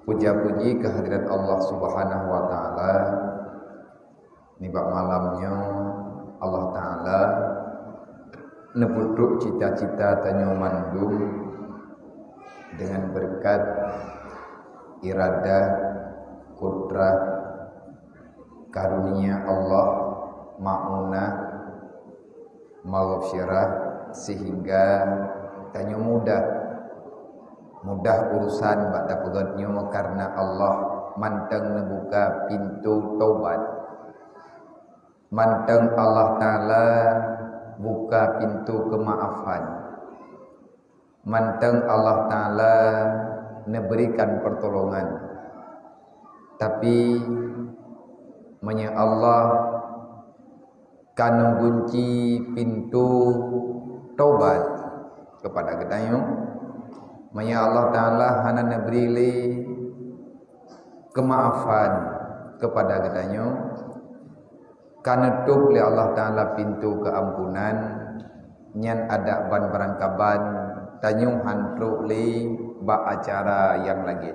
Puja-puji kehadirat Allah Subhanahu wa taala. Nibak malamnya Allah taala nepuduk cita-cita tanyo mandum dengan berkat iradah kudrah karunia Allah ma'unah maghfirah sehingga tanyo mudah urusan bak dapegatnyo karena Allah manteng ngebuka pintu taubat. Manteng Allah taala buka pintu kemaafan. Manteng Allah taala memberikan pertolongan. Tapi menya Allah kan mengunci pintu taubat kepada kita. Maya Allah Ta'ala hana neberi kemaafan kepada kita. Karena tutup oleh Allah Ta'ala pintu keampunan nyan ada ban barangkaban tanyo hantruk li ba acara yang lagi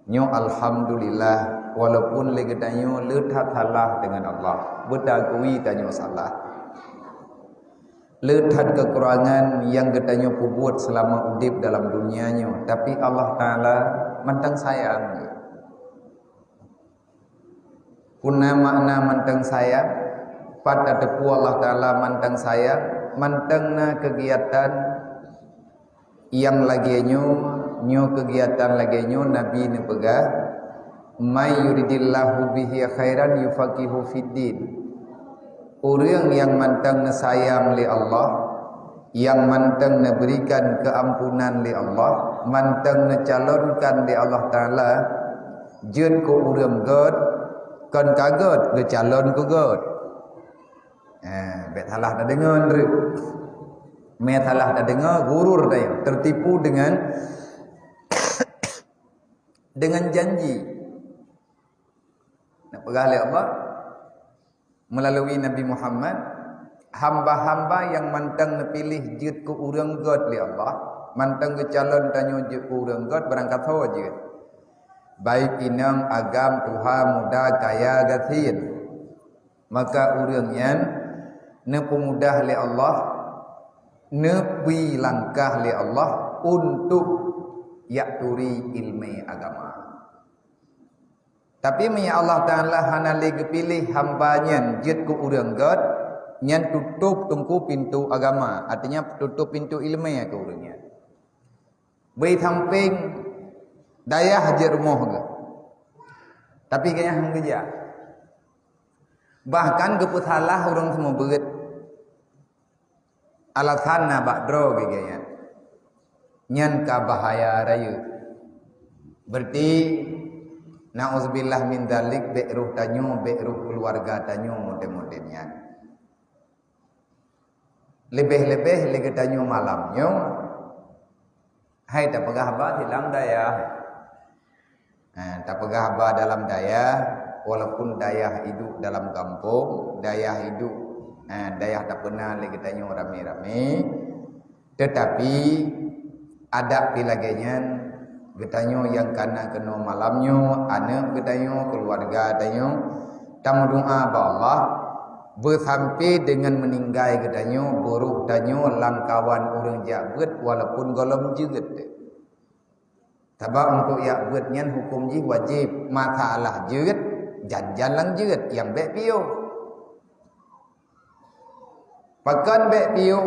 nyo alhamdulillah walaupun le gedanyo leuthat salah dengan Allah bedagui tanyo salah leuthat kekurangan yang gedanyo buat selama udip dalam dunianya, tapi Allah Ta'ala manteng sayang. Kuna makna manteng sayang pada depu Allah Ta'ala manteng sayang, mantengna kegiatan yang laginya nyo kegiatan laginya Nabi ni pegah may yuridillahu bihi khairan yufaqihu fiddin. Orang yang manteng sayang li Allah, yang manteng berikan keampunan li Allah, manteng calonkan li Allah Ta'ala, jen ko urang god, kan kagot ke calon ko god. Bet salah dah dengar, met salah dah dengar, gurur dah tertipu dengan janji. Nak pegah li Allah melalui Nabi Muhammad, hamba-hamba yang manteng pilih jid ku urang god li Allah, manteng ke calon tanyo jid ku urang god berangkat ho je. Baik inang agam tuha muda kaya gatin. Maka urang yan ne pemudah li Allah, ne pi langkah li Allah untuk yakturi ilmu agama. Tapi menya Allah Ta'ala hana lagi pilih hambanya jid ku urang god nyan tutup tungku pintu agama, artinya tutup pintu ilmu ya ke urangnya. Bai samping daya hajar rumah ke. Tapi kayaknya hang kerja. Bahkan keputalah orang semua berit alasan na bakdro kayaknya. Nyan ka bahaya raya. Berarti na'udzubillah min dzalik be'ruh tanyo, be'ruh keluarga tanyo model-modelnya. Lebih-lebih lagi tanyo malamnya. Hai tak pegah ba dalam daya. Tak pegah ba dalam daya, walaupun daya hidup dalam kampung, daya hidup daya tak pernah lagi tanyo rame-rame. Tetapi ada pilagenya getanyo yang kana kena malamnyo, anak getanyo, keluarga getanyo, tamu doa ba Allah bersampai dengan meninggal getanyo, buruh getanyo langkawan orang jabut walaupun golom jeget. Sebab untuk jabut nyan hukum ji wajib masalah jeget, janjan lang jeget yang bek piyo. Pakan bek piyo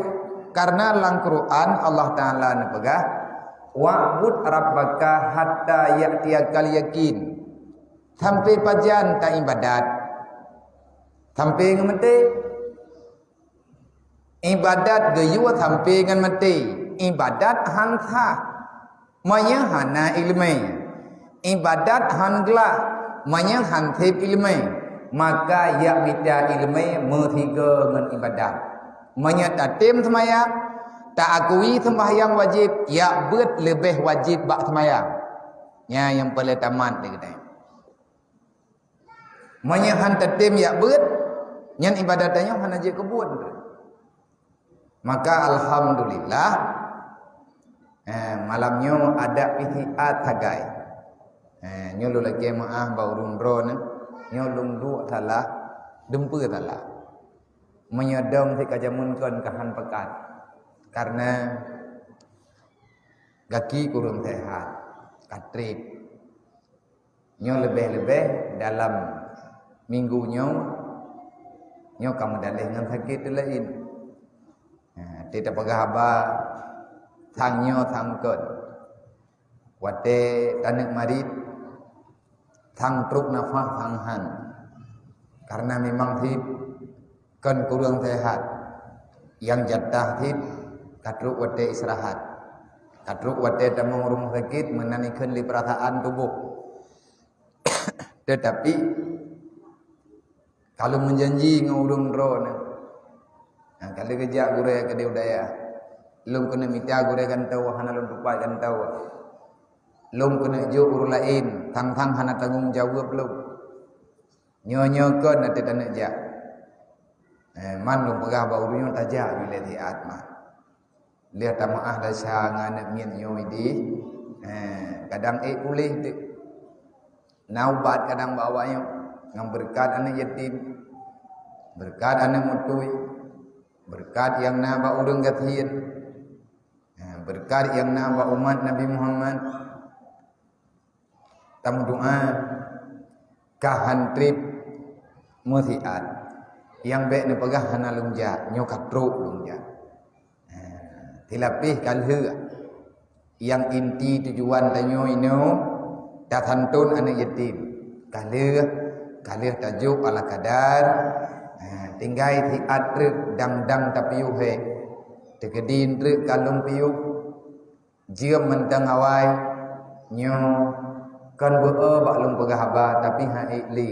karena lang Quran Allah Ta'ala nepegah wa'bud rabbaka hatta ya'tiyakal yakin. Sampai pajan tak ibadat. Sampai ngan mati. Ibadat geyu sampai ngan mati. Ibadat hang sah. Maya hana ilmu. Ibadat hang gelah. Maya hang sip ilmu. Maka ya bida ilmu mertiga ngan ibadat. Maya tatim semayang. Tak akui sembahyang wajib, ya bet lebih wajib bak sembahyang. Ya yang paling tamat dia kata. Menyahan tatim ya bet, nyan ibadatnya hana je kebun. Maka alhamdulillah Malamnya ada pihak tagai. Nyo lu lagi maah bau rundro na. Nyo lung du talah dempu talah. Menyodom si kajamun kon kahan pekat. Karena kaki kurang sehat. Katrip. Nyo lebih-lebih dalam minggunya nyo kamu dalih dengan sakit lain. Tidak pegah haba tangnya tangkon. Wate tanek marit tang truk nafas tanghan. Karena memang hid kan kurang sehat. Yang jatah hid katruk wate istirahat. Katruk wate tamang rumah sakit menanikan li perasaan tubuh. Tetapi kalau menjanji ngurung drone, kalau kerja gure ke dia udaya, lung kena minta gure kan tahu, hana lung tupai kan tahu, lung kena jo ur lain, tang hana tanggung jawab lung, nyo kan nanti tanak ja, man lung pegah bau nyo taja bila diat mah, lihat tamaah dasar nganak mian nyo ini, kadang boleh tu, naubat kadang bawanya. Yang berkat anak yatim, berkat anak mutui, berkat yang naba urang gathien, berkat yang naba umat Nabi Muhammad. Tamu doa kahantrip musiat yang baik ne pegah hana lungja nyokat truk lungja. Tilapih kalhe yang inti tujuan tanyo ino datantun anak yatim. Kalih tajuk ala kadar tinggai ti atrek dang tapiu he tegedin trek kalung piu jiem mentang awai nyo kan beo bak lung pegah haba tapi ha ikli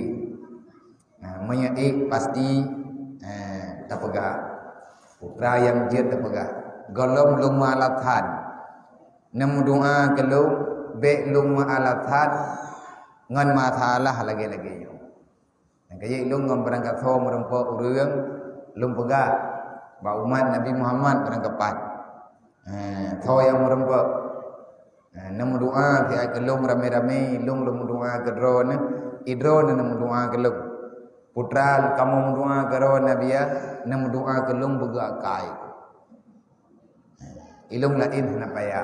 menyaik pasti tak pegah putra yang jet tak pegah golong lung malathan nemu doa kelung be lung malathan ngan mathalah lagi-lagi yo. Kaya lung ngam berangkat tho merempo urang lung pegah ba umat Nabi Muhammad berangkat pat. Tho yang merempo. Nemu doa ti ai kelung rame-rame lung doa ke drone idron nemu doa ke lung. Putra kamu doa ke ron Nabi ya nemu doa ke lung begak kai. Ilung lain kenapa ya?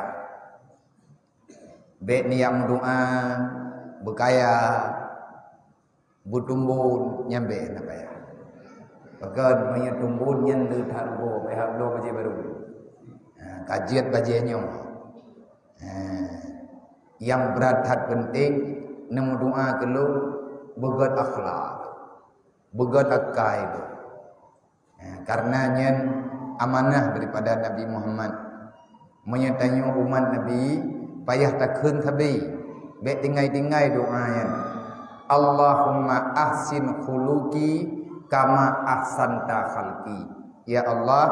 Be niam doa bekaya butumbun nyambe napa ya bagan banyak tumbun nyen de tharbo pe hablo baje baru kajiat bajenya yang berat penting nemu doa kelu begat akhlak begat akai karena nyen amanah daripada Nabi Muhammad menyatanya umat Nabi payah takun tabi be tinggai doa yang Allahumma ahsin khuluqi kama ahsanta khalqi. Ya Allah,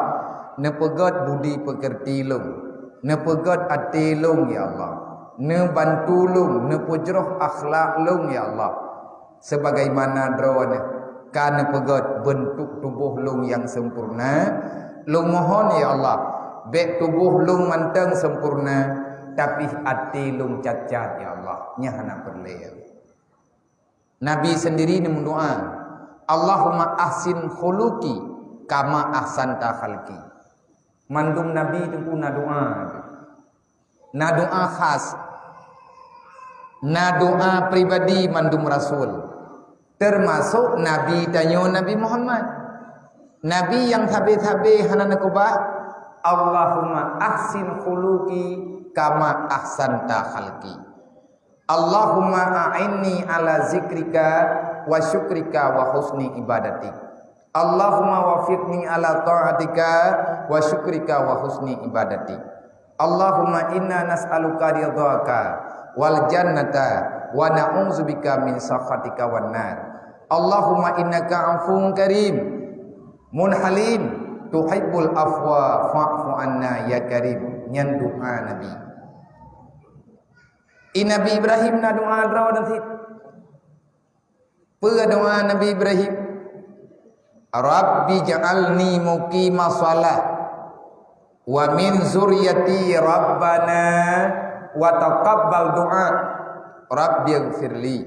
nepegat budi pekerti lung, nepegat ati lung ya Allah, nebantu lung, nepujroh akhlak lung ya Allah. Sebagaimana drawana kan nepegat bentuk tubuh lung yang sempurna, lung mohon ya Allah, be tubuh lung manteng sempurna, tapi ati lung cacat ya Allah, nyahana perleh. Nabi sendiri ni mendoa, Allahumma ahsin khuluqi kama ahsanta khalqi. Mandum Nabi tu na doa. Na doa khas. Na doa pribadi mandum Rasul. Termasuk Nabi tanyo Nabi Muhammad. Nabi yang tabe-tabe hanana kubah, Allahumma ahsin khuluqi kama ahsanta khalqi. Allahumma a'inni ala zikrika wa syukrika wa husni ibadatik. Allahumma wafiqni ala ta'atika wa syukrika wa husni ibadatik. Allahumma inna nas'aluka ridhaka wal jannata wa na'udzubika min sakhatika wan nar. Allahumma innaka 'afuwun karim munhalim tuhibbul afwa fa'fu anna ya karim. Nyan doa Nabi. Nabi Ibrahim na doa draw nanti. Pe doa Nabi Ibrahim. Rabbi ja'alni muqima shalah wa min zuriyati rabbana wa taqabbal du'a rabbighfirli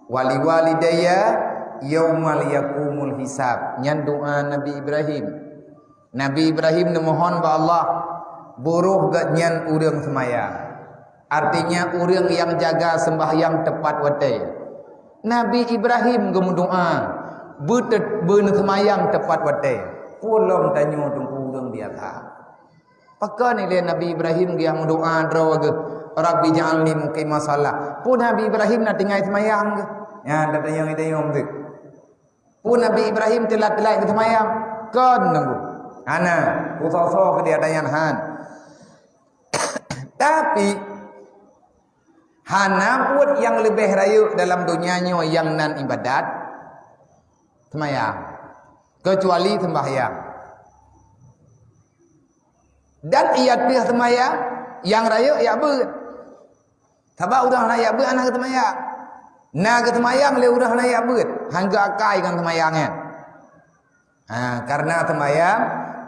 wa liwalidayya yaumal yaqumul hisab. Nyan doa Nabi Ibrahim. Nabi Ibrahim memohon ba Allah buruh gak nyan urang semayang. Artinya urang yang jaga sembahyang tepat wate. Nabi Ibrahim gemu doa betet beun semayang tepat wate. Pulang tanyo tunggu urang biasa. Pakai ni Nabi Ibrahim dia mendoa draw ge Rabbi ja'alni muqimah salat. Pun Nabi Ibrahim nak tinggal semayang ge. Ya dak tayang idayong ge. Pun Nabi Ibrahim telat-telat ke semayang. Kan nunggu. Ana usaha ke dia dayan han. Tapi hana buat yang lebih rayu dalam dunianya yang nan ibadat semayang. Kecuali sembahyang. Dan ia pih semayang yang raya ya ber. Sebab udah nak ya ber anak semayang. Nak semayang le udah nak ya ber. Hangga akai kan semayangnya. Karena semayang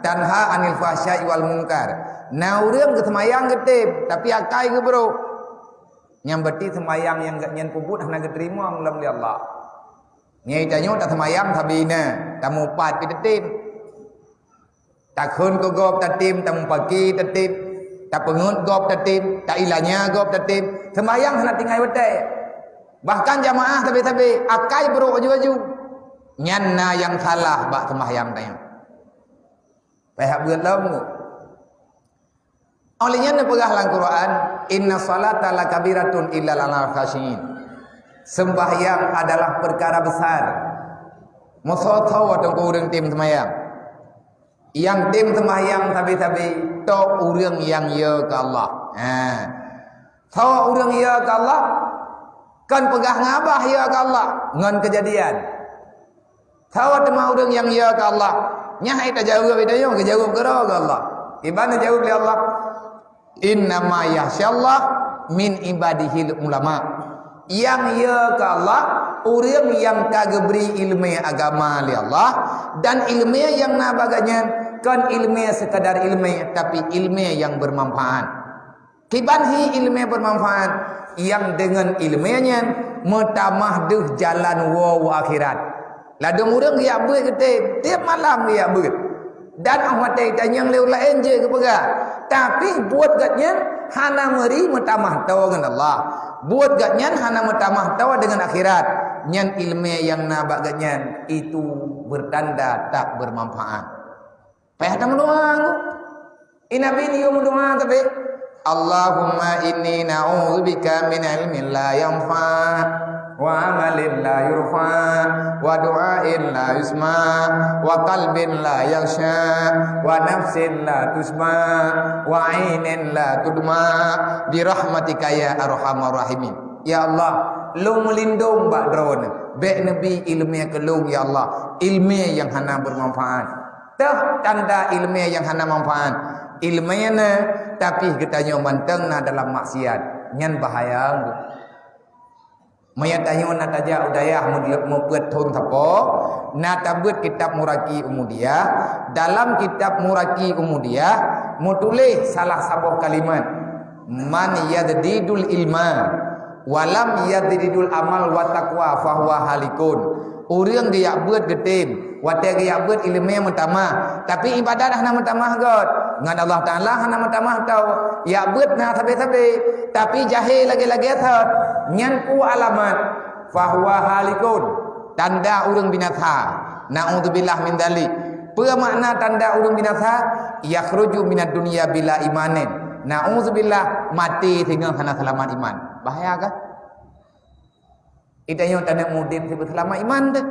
tanha anil fahsya'i wal munkar. Nah urang ke semayang getep tapi akai ke bro. Yang berarti semayang yang gak nyen puput hana keterima mulam li Allah. Nyai tanyo tak semayang sabina, tamu pat pi tetep. Tak khun ko gop tatim tamu pagi tetep. Tak pengut gop tatim, tak ilanya gop tatim. Semayang hana tinggal wate. Bahkan jamaah tabe-tabe akai bro aju-aju. Nyanna yang salah bak semayang tanyo. Pihak buat lamu. Olehnya nepegah dalam Quran, inna salata lakabiratun illa lal khashiin. Sembahyang adalah perkara besar. Musataw atau urang tim semayang. Yang tim semayang tabi-tabi to urang yang ya ke Allah. Tahu urang ya ke Allah kan pegah ngabah ya ke Allah ngan kejadian. Tahu tema urang yang ya ke Allah. Nyah ita jawab bidayong ke jawab ke Allah. Ibana jawab li Allah. Inna ma yasyallah min ibadihil ulama. Yang ya ke Allah urang yang kageberi ilmu agama li Allah dan ilmu yang nabaganya kan ilmu sekadar ilmu tapi ilmu yang bermanfaat. Kibanhi ilmu bermanfaat yang dengan ilmunya metamah deh jalan wa akhirat. Ladung urang dia buat gede tiap malam dia buat. Dan ahmad tanya yang leula enje ke pegah. Tapi buat gatnya hana meri metamah tawa dengan Allah. Buat gatnya hana metamah tawa dengan akhirat. Nyan ilmu yang nabak gatnya itu bertanda tak bermanfaat. Payah tak mendoang. Inabi ni mendoang tapi Allahumma inni na'udzubika min ilmin la yanfa' wa amalin la yurfa wa du'ain la yusma wa qalbin la yakhsha wa nafsin la tusma wa ainin la tudma bi rahmatika ya arhamar rahimin. Ya Allah, lu melindung bak drone be nabi ilmu kelung ya Allah, ilmu yang hana bermanfaat. Tah tanda ilmu yang hana manfaat. Ilmunya tapi katanya manteng na dalam maksiat. Nyan bahaya. Maya tanya na taja udayah mu buat thon tapo. Na tabut kitab Muraki Umudiyah. Dalam kitab Muraki Umudiyah mu tulis salah satu kalimat. Man yadidul ilma walam yadidul amal wa taqwa fahuwa halikun. Urang dia buat getim. Wate dia buat ilmu yang pertama, tapi ibadah dah nama tamah god. Ngan Allah Taala nama tamah tau. Ya buat na sabe-sabe, tapi jahil lagi-lagi thot. Nyan ku alamat fahuwa halikun. Tanda urang binasa. Naudzubillah min dzalik. Apa makna tanda urang binasa? Yakhruju minad dunya bila imanin. Naudzubillah mati tinggal hana selamat iman. Bahaya kan? Itanya tanda mudin sebut selamat iman tu.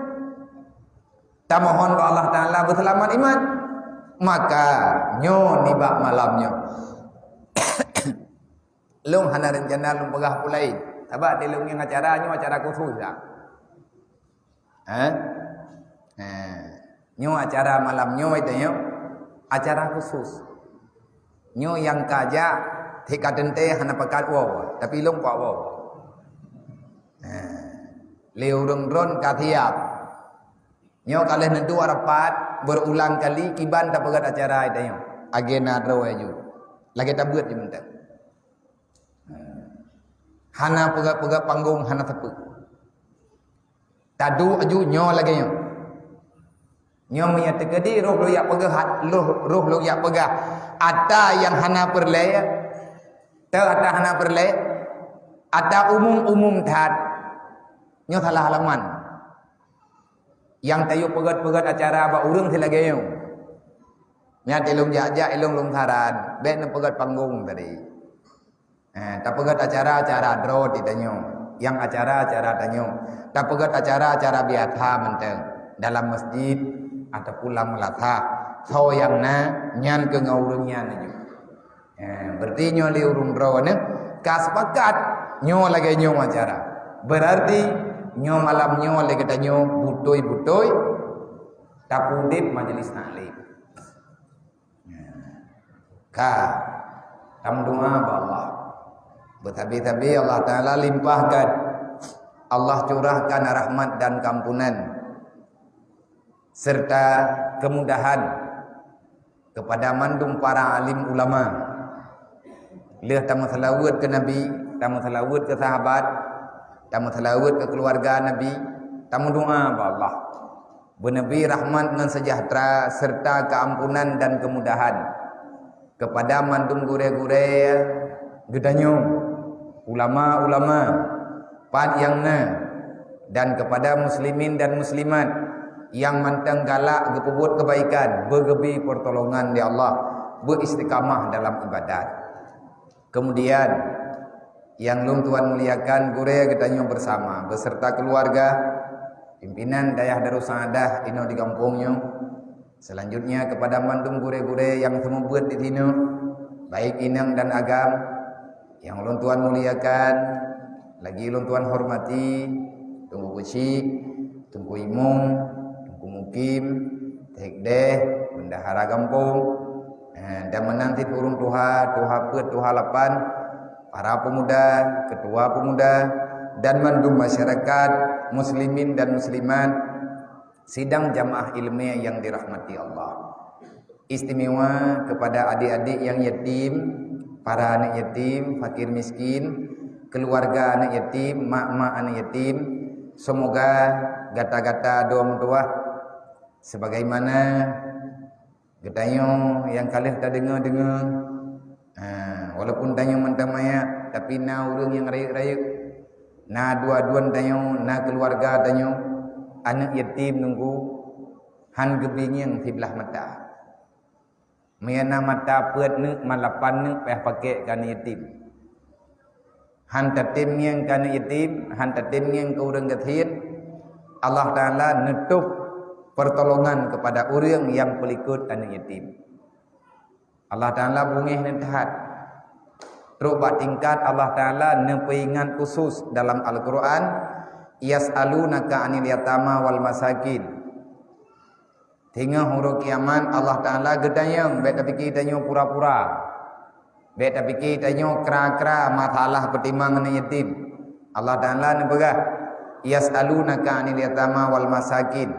Tak mohon ke Allah Ta'ala berselamat iman. Maka nyo nibak malamnya. Long hana rencana long pegah pulai. Sebab dia long yang acaranya acara khusus tak? Nyo acara malam nyo itu nyo acara khusus. Nyo yang kaja tika dente hana pekat wow. Tapi long pak wow. Leu dron katiap. Nyo kalian nentu rapat berulang kali kiban tak pegat acara itu nyo. agena dro aju lagi tabut je mentang hana pegak panggung hana tepu tadu aju nyo lagi nyo punya tegedi roh lo yak pegah roh lo yak pegah ada yang hana perlay ada hana perlay ada umum tad nyo salah halaman yang tayu pegat acara ba urang silagi yo nya tilung jajak ilung lung tharan ben pegat panggung tadi tak pegat acara dro ditanyo yang acara tanyo tak pegat acara biasa menteng dalam masjid ataupun lamlatha so yang nyan ke ngaurungnya naju berarti nyo li urung dro ne kasepakat nyo lagi nyo acara berarti nyo malam nyo lagi tanyo butoi tapudip majelis taklim ka tamdunga ba Allah betabi-tabi Allah Ta'ala limpahkan Allah curahkan rahmat dan kampunan serta kemudahan kepada mandum para alim ulama leh tamu salawat ke Nabi tamu salawat ke sahabat tamu salawat ke keluarga Nabi tamu doa ba Allah bernabi rahmat dan sejahtera serta keampunan dan kemudahan kepada mandum gure-gure gedanyo ulama-ulama pan yang dan kepada muslimin dan muslimat yang mantang galak berbuat kebaikan bergebi pertolongan di Allah beristiqamah dalam ibadat kemudian yang lung Tuhan muliakan gure gedanyo bersama beserta keluarga pimpinan Dayah Darus Saadah ino di kampungnya selanjutnya kepada mandum gure-gure yang semua buat di sini baik inang dan agam yang ulun Tuhan muliakan lagi ulun Tuhan hormati tunggu kuci tunggu imum tunggu mukim tekdeh bendahara kampung dan menanti turun tuha pet tuha lapan para pemuda ketua pemuda dan mandum masyarakat muslimin dan muslimat sidang jamaah ilmiah yang dirahmati Allah istimewa kepada adik-adik yang yatim para anak yatim, fakir miskin, keluarga anak yatim, mak-mak anak yatim, semoga gata-gata doa mentua sebagaimana getanyo yang kalian tak dengar walaupun tanyo mentamaya tapi na urang yang rayuk-rayuk na dua-duan tanyo na keluarga tanyo anak yatim nunggu han gebinging sebelah mata Miana mata petนึกmalapanนึกไปpakai kan yatim. Han tatim yang kan yatim, han tatim yang ke urang gathir. Allah Taala nutup pertolongan kepada orang yang pelikut anak yatim. Allah Taala bungih nentahat. Terubah tingkat Allah Taala nepeingan khusus dalam Al-Quran. Yas'alunaka 'anil yatama wal masakin. Hingga huruf kiamat Allah Ta'ala gedayang bet tapi kita nyo pura-pura bet tapi kita nyo kera-kera masalah pertimbangan yatim Allah Ta'ala nebegah yas'alunaka 'anil yatama wal masakin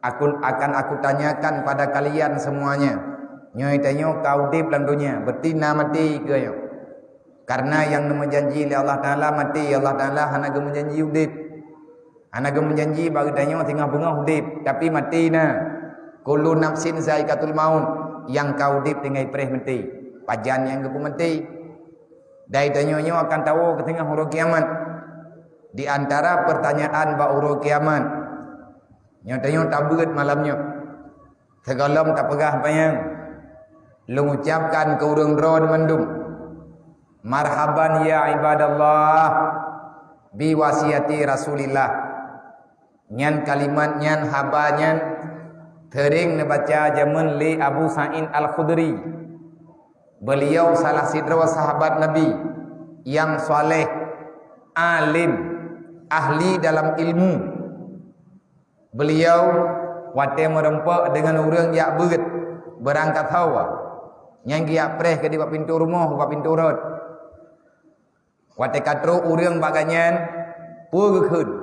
akan aku tanyakan pada kalian semuanya nyo itanyo kau dip dalam dunia betina mati ke yo karena yang menjanji oleh Allah Ta'ala mati Allah Ta'ala hana menjanji udip hana menjanji bagi tanyo tinggal bunga udip tapi mati na kullu nafsin zaikatul maut yang kau dip tinggal perih mati pajan yang gepu mati dai tanyo akan tahu ketinggal huruf kiamat di antara pertanyaan ba huruf kiamat nyo tanyo tabeut malamnya segalam tak pegah payang lu ngucapkan ke urang dron mendum marhaban ya ibadallah bi wasiati Rasulillah nyan kalimat nyan haba nyan tering nebaca zaman li Abu Sa'id Al-Khudri. Beliau salah sidra sahabat Nabi yang soleh, alim, ahli dalam ilmu. Beliau wate merempak dengan orang yang beut berangkat hawa. Yang dia preh ke di pintu rumah, ke pintu rod. Wate katro orang baganyan purkeun.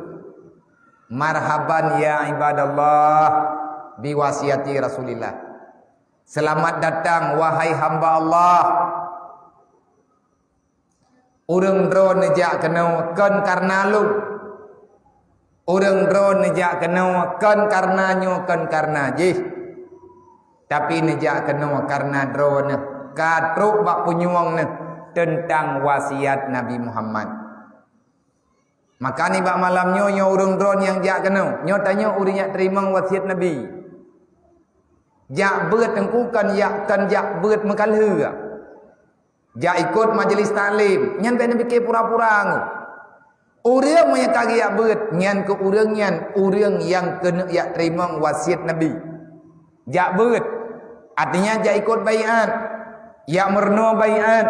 Marhaban ya ibadallah biwasiati Rasulillah. Selamat datang wahai hamba Allah. Urang drone nejak kena kan karena lu. Urang drone nejak kena kan karena nyo kan karena jih. Tapi nejak kena karena drone katruk bak punyuang tentang wasiat Nabi Muhammad. Maka ni bak malamnya nyo urang drone yang jak kena. Nyo tanya urang yang terima wasiat Nabi. Jak beut engku kan jak beut mekalhe. Jak ikut majlis taklim. Nyan tak nak fikir pura-pura ngu. Urang yang kaki jak beut. Nyan ke urang yang kena jak terima wasiat Nabi. Jak beut. Artinya jak ikut baiat. Jak merno baiat.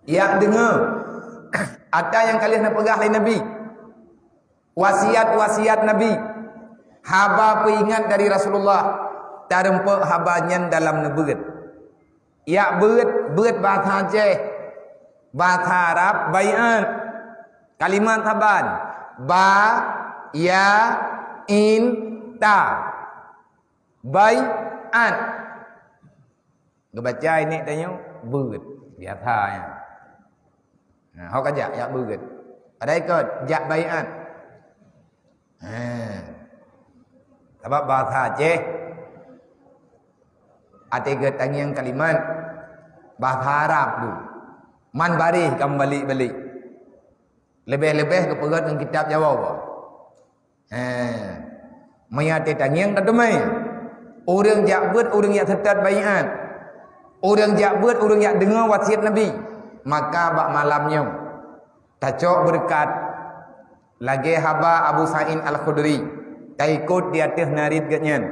Jak dengar. Ada yang kalian nak pegang oleh Nabi. Wasiat-wasiat Nabi. Haba peringat dari Rasulullah. Tarempak habanya dalam nebeut. Ya beut bahasa Aceh. Bahasa Arab baiat. Kalimat haban. Ba ya in ta. Baiat. Gebaca ini tanya beut biasanya. Nah, hok aja ya beut. Ada ikut jak baiat. Sebab bahasa Aceh ada ketangian kalimat bahasa Arab tu. Man barih kam balik-balik. Lebih-lebih ke pegat dengan kitab Jawa. Maya te tangian tak demai. Orang jak beut, orang yang setat baiat. Orang jak beut, orang yang dengar wasiat Nabi. Maka bak malamnya tacok berkat lagi haba Abu Sa'id Al-Khudri. Tak ikut di atas narid gatnya.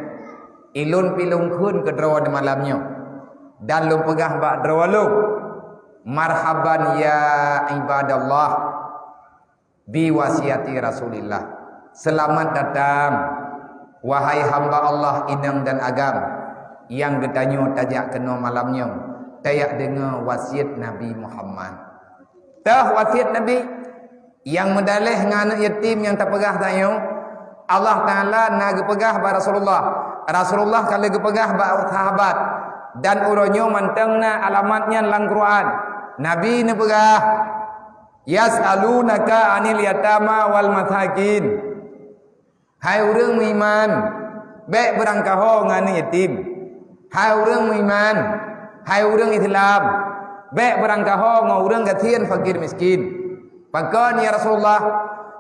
Ilun pilung kun ke drawa di malamnya. Dan lu pegah bak drawa lu. Marhaban ya ibadallah. Bi wasiati Rasulillah. Selamat datang. Wahai hamba Allah inang dan agam. Yang getanyo tajak kena malamnya. Tayak dengar wasiat Nabi Muhammad. Tah wasiat Nabi. Yang medalih dengan anak yatim yang tak pegah tanya. Allah Ta'ala nak pegah pada Rasulullah. Rasulullah kalau pegah pada sahabat. Dan uronyo mantengna alamatnya dalam Quran. Nabi ni pegah. Yas'alunaka anil yatama wal masakin. Hai urang iman. Baik berangkaho dengan yatim. Hai urang iman. Hai urang Islam. Baik berangkaho dengan urang kasihan fakir miskin. Pakan ya Rasulullah.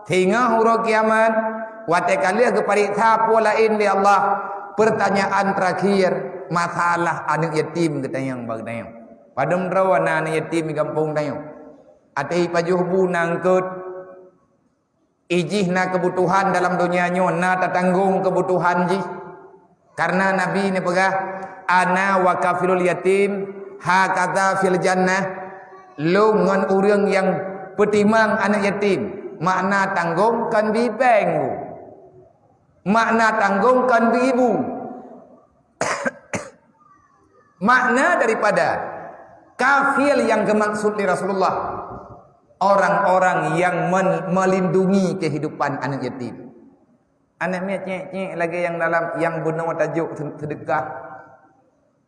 Hingga huruf kiamat. Watakaliah kepariksa pula ini Allah. Pertanyaan terakhir. Masalah anak yatim katanya yang bagdayang. Padam rawan anak yatim di kampung tayang. Atai pajuh bu nangkut. Ijih na kebutuhan dalam dunia nyo. Na tatanggung kebutuhan jih. Karena Nabi ni pegah. Ana wa kafilul yatim. Hakata fil jannah. Lu ngan urang yang petimang anak yatim. Makna tanggungkan bibeng. Makna tanggungkan ibu. Makna daripada kafil yang dimaksud di Rasulullah. Orang-orang yang melindungi kehidupan anak yatim. Anak ni cek lagi yang dalam yang benar tajuk sedekah.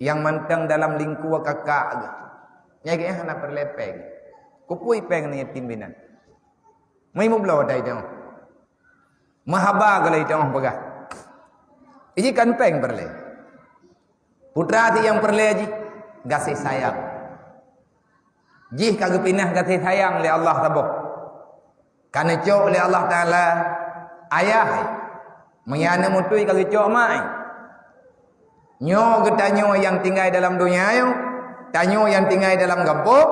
Yang mantang dalam lingkup kakak. Nyai anak perlepeng. Kupui peng ni yatim binan. Mai mublaw dai tong. Mahaba galai tong pegah. Iji kan peng perle. Putra ti yang perle ji gasih sayang. Ji kagak pinah gasih sayang le Allah tabuh. Kana cok le Allah Taala ayah. Menyana mutui kagak cok mai. Nyo getanyo yang tinggal dalam dunia yo, tanyo yang tinggal dalam kampung,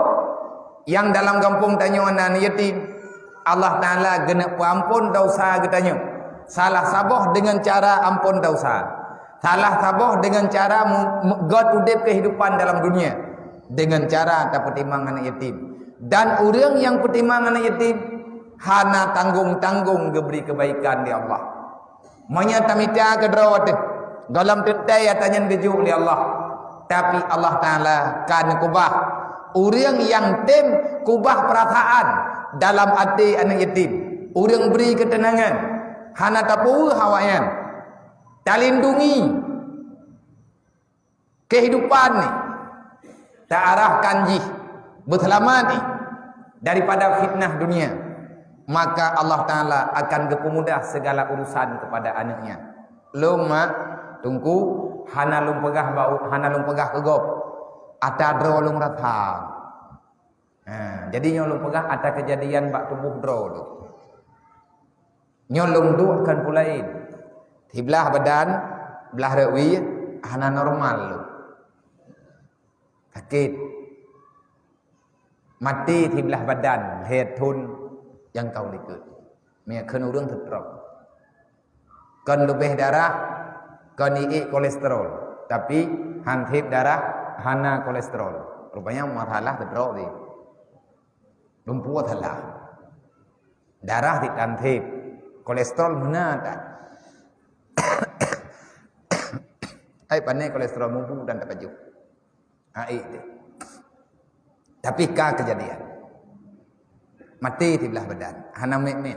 yang dalam kampung tanyo anak yatim. Allah Ta'ala genap ampun dosa katanya. Salah saboh dengan cara ampun dosa. Salah saboh dengan cara God udip kehidupan dalam dunia. Dengan cara tak pertimang anak yatim. Dan orang yang pertimang anak yatim. Hana tanggung-tanggung geberi kebaikan di Allah. Menyata mita kedrawat. Dalam tetai tanya gejuk di Allah. Tapi Allah Ta'ala kan kubah. Orang yang tim kubah perasaan. Dalam hati anak yatim. Orang beri ketenangan. Hana tapu hawayan. tak lindungi kehidupan ni, tak arahkan jih berselamat ni daripada fitnah dunia, maka Allah Ta'ala akan kepemudah segala urusan kepada anaknya. Long mak tunggu hana long pegah bau, hana long pegah kegop ata dro long rata. Jadi nyolong pegah ata kejadian bak tubuh dro tu. Nyolong tu akan pulain. Di belah badan, belah rewi hana normal lu. Sakit. Mati di belah badan, head thun yang kau likut. Mia kena urang tertrok. Kon lebih darah, kon i kolesterol. Tapi hantip darah, hana kolesterol. Rupanya masalah tertrok ni. Lumpuh telah. Darah di hantip, kolesterol mana tak? Ai pandai kolesterol mumpu dan tak baju. Ai. Tapi ka kejadian. Mati di belah badan. Hana mek-mek.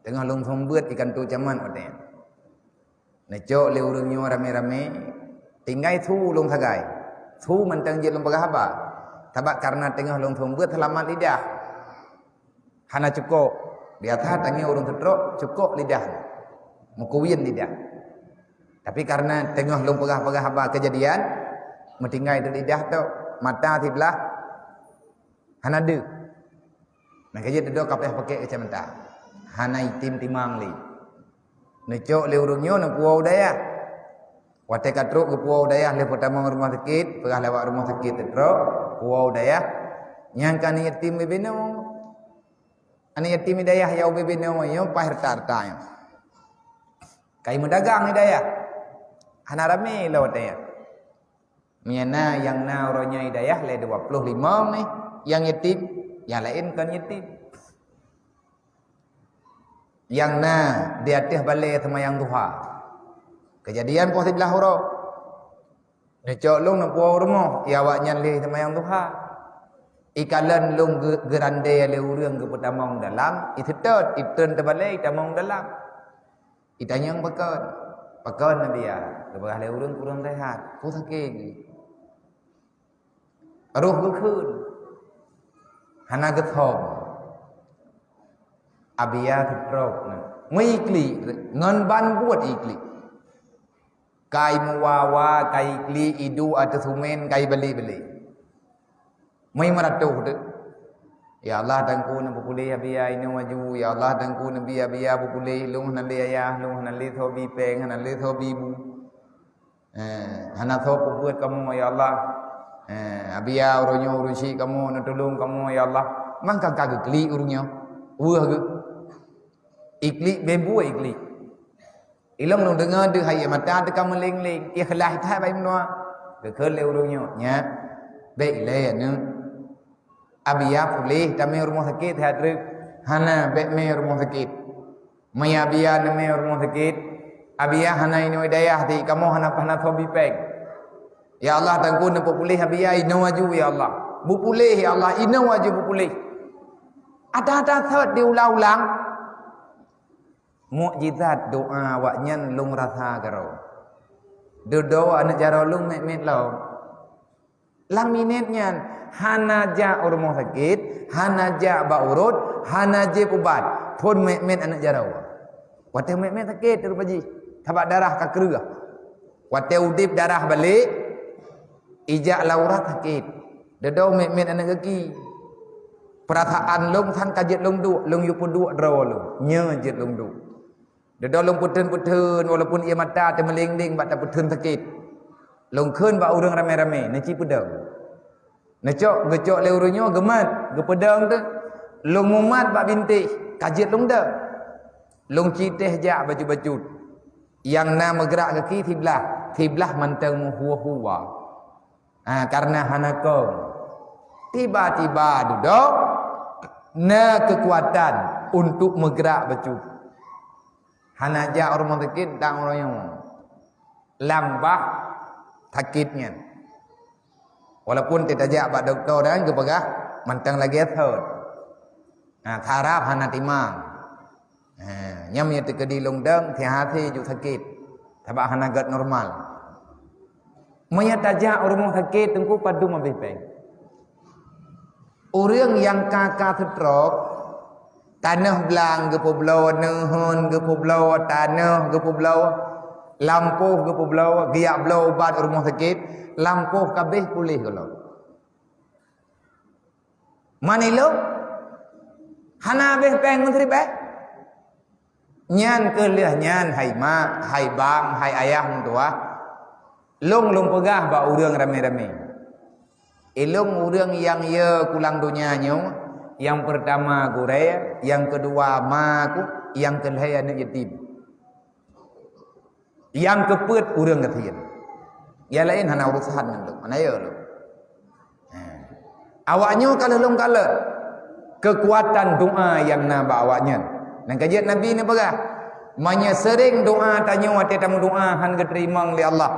Tengah long sombeut ikan tu caman odeng. Necok le urangnya rame-rame. Tinggai thu long sagai. Thu mentang je long pegah apa? Tabak karena tengah long sombeut selamat lidah. Hana cukup. Di atas tangi urang tetrok cukup lidah. Mukuwin lidah. Tapi karena tengah long pegah-pegah apa kejadian, metinggai tu lidah tu, mata di belah hana de. Nak kerja duduk kapeh pakai macam mentah. Hana itim timang li. Necok le urungnya nak puau daya. Wate katruk ke puau daya le pertama rumah sakit, pegah lewat rumah sakit teruk, puau daya. Nyangka ni yatim bebeno. Ani yatim daya yau bebeno yo pahir tarta yo. Kai mendagang ni daya. Hana rame lewat daya. Miana yang na orangnya hidayah le 25 ni, yang yatim yang lain kan yatim. Yang na di atas balai semayang duha. Kejadian puas sebelah hurau. Necok long nak puas rumah, ya awaknya le semayang duha. Ikalan long gerande le urang ke pertamang dalam, itetot iten terbalai tamang dalam. Itanyang pakan nabi ya. Kebelah le urang kurang rehat, ku sakit. Roh gekun. Hana gethom. Abia tertrok na. Mengikli ngan ban buat ikli. Kai muwawa, kai ikli idu atau sumen, kai beli-beli. Mai maratuh tu. Ya Allah tangku na bukuli abia ini maju. Ya Allah tangku na abia bukuli lung na le ayah, lung na le thobi peng, na le thobi bu. Hana thop buat kamu ya Allah. Abia urunyo urusi kamu nak tolong kamu ya Allah. Mangka kagak kli urunyo. Wah ke. Ikli bebu ikli. Ilong long dengar de hayya mata de kamu leng-leng. Ikhlas thai bai mno. Ke ke le urunyo nya. Be le ne. Abia pulih tame rumah sakit hadruk. Hana be me rumah sakit. Mai abia ne me rumah sakit. Abia hana ini hidayah di kamu hana pahna thobi peng. Ya Allah tangku nampak pulih abia ina waju ya Allah. Bu pulih ya Allah ina waju bu pulih. Ada thot diulang-ulang. Mukjizat doa waknya lung rasa karo. Doa anak jaro lung met-met lau. Lang minitnya hana ja rumah sakit, hana ja ba urut, hana je ubat. Pun met-met anak jaro. Wate met-met sakit tu paji. Tabak darah ka kerah. Wate udip darah balik. Ijak laurat sakit. Dedau met-met anak kaki. Perasaan long sang kajet long du, long yu pun du draw long. Nya jet long du. Dedau long putun-putun walaupun ia mata te melingling bak tak putun sakit. Long keun bak urang rame-rame neci pedang. Necok gecok le urunyo gemat, ge pedang tu. Long mumat bak bintik, kajet long dak. Long citeh jak baju-baju. Yang na gerak kaki tiblah mantang huwa-huwa. Karena hana kau tiba-tiba duduk na kekuatan untuk bergerak baju. Hana ja orang sakit dan orang yang lambah sakitnya. Walaupun tidak jak bak doktor dan kepegah mantang lagi thot. Tharap hana timang. Nyam ya tekedi long dang thi hati ju sakit. Sebab hanagat normal. Menyataja rumah sakit tengku padu mabih peng. Orang yang kakak setrok, tanah belang gepo belau, nehon gepo belau, tanah gepo belau, lampuh gepo belau, giak belau ubat rumah sakit, lampuh kabeh pulih kalau. Manilo? Hana beh peng menteri beh? Nyan kelih nyan hai mak, hai bang, hai ayah mentua. Long pegah ba urang rame-rame. Ilung urang yang ye kulang dunianya. Yang pertama gure, yang kedua maku, yang kelih anak yatim. Yang kepet urang ketian. Yang lain hana urusan nang mana ya lu. Awaknya kalau kekuatan doa yang naba awaknya. Dan kajian Nabi ni bagah. Manya sering doa tanya wate tamu doa han keterima oleh Allah.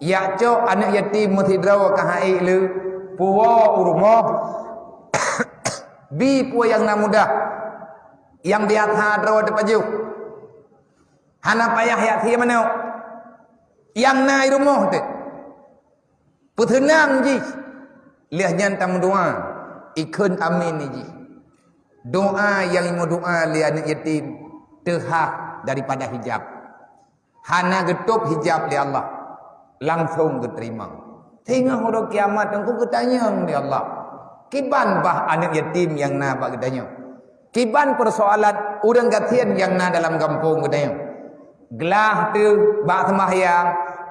Ya cok anak yatim mutidraw ka hai le puwa urumah. Bi puwa yang na mudah. Yang biasa draw de paju. Hana payah yatim mana? Yang na rumah tu. Putenang ji. Lihat nyantam doa ikun amin ni ji. Doa yang mau doa li anak yatim terhak daripada hijab. Hana getup hijab li Allah langsung diterima. Tengah hari kiamat engkau ketanya li Allah. Kiban bah anak yatim yang na bak ketanya. Kiban persoalan urang gatian yang na dalam kampung ketanya. Gelah tu bak sembahyang,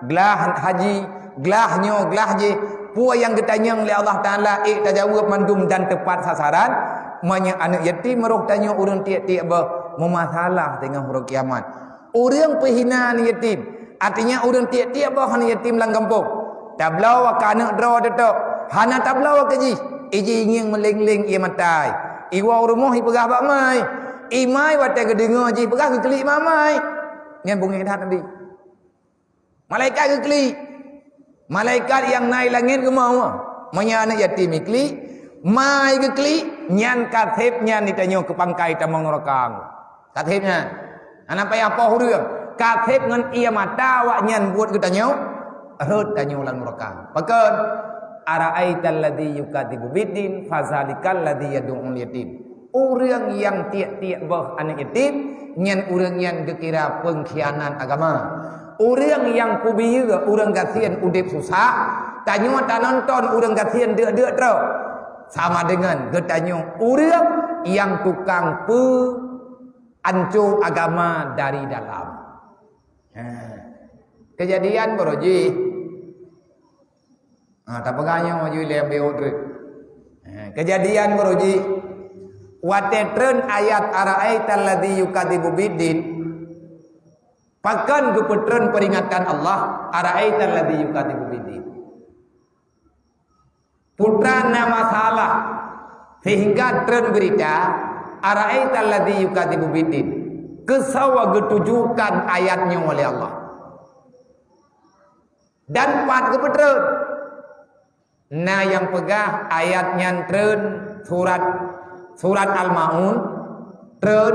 gelah haji, gelahnya gelah je. Puan yang ketanya oleh Allah Ta'ala tajawab mandum dan tepat sasaran. Manya anak yatim meruh tanya orang tiap-tiap memasalah tengah hari kiamat. Orang pehina anak yatim. Artinya orang tiap-tiap anak yatim lang kampung. Tablau ka anak draw detok. Hana tablau ka ji. Iji ingin meling-ling ia matai. Iwa rumah i pegah bak mai. Imai watai ke dengar ji pegah ke klik mamai. Ngan bungi dah Nabi. Malaikat ke klik. Malaikat yang naik langit ke mau. Manya anak yatim ikli, mai ke kli, nyan katibnya ditanya ke pangkai tamang nerakang. Katibnya, anak payah apa hurung? Katib ngan ia mata wak nyan buat ketanya, rut tanya ulang nerakang. Pakan, ara'aital ladzi yukadibu bidin, fazalikal ladzi yad'ul yatim. Orang yang tiap-tiap bah anak yatim, nyan orang yang dikira pengkhianat agama. Orang yang kubiya, orang kasihan udip susah, tanya tak nonton orang kasihan dek-dek terus. Sama dengan getanya orang yang tukang ancur agama dari dalam. Kejadian beroji. Tak pegahnya maju lem beodre. Kejadian beroji. Watetren ayat ara'aital ladzi yukadzibu biddin. Pakan kepetren peringatan Allah ara'aital ladzi yukadzibu biddin. Putra nama salah sehingga tren berita ara'aital ladzi yukadzibu biddin. Kesawa getujukan ayatnya oleh Allah. Dan pat kepetren. Nah yang pegah ayatnya tren surat Al-Maun tren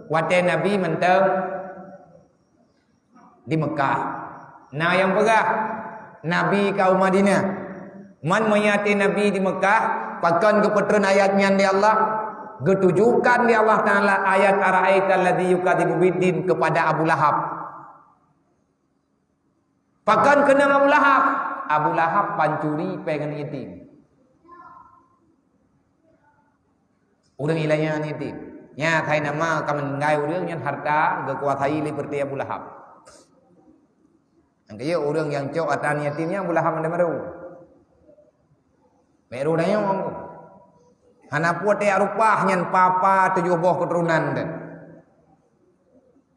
wate Nabi mentang di Mekah. Nah yang pegah Nabi kaum Madinah. Man menyati Nabi di Mekah, pakan kepetren ayatnya di Allah, getujukan di Allah Ta'ala ayat ara'aital ladzi yukadzibu biddin kepada Abu Lahab. Pakan kena Abu Lahab. Abu Lahab pancuri pengen yatim. Urang ilahnya yatim. Nya thai nama kamen ngai urang nyan harta kekuasai seperti Abu Lahab. Angkaya orang yang cok atan yatimnya Abu Lahab anda maru. Meru daya ngomong. Hana puat ya rupah nyan papa 7 buah keturunan dan.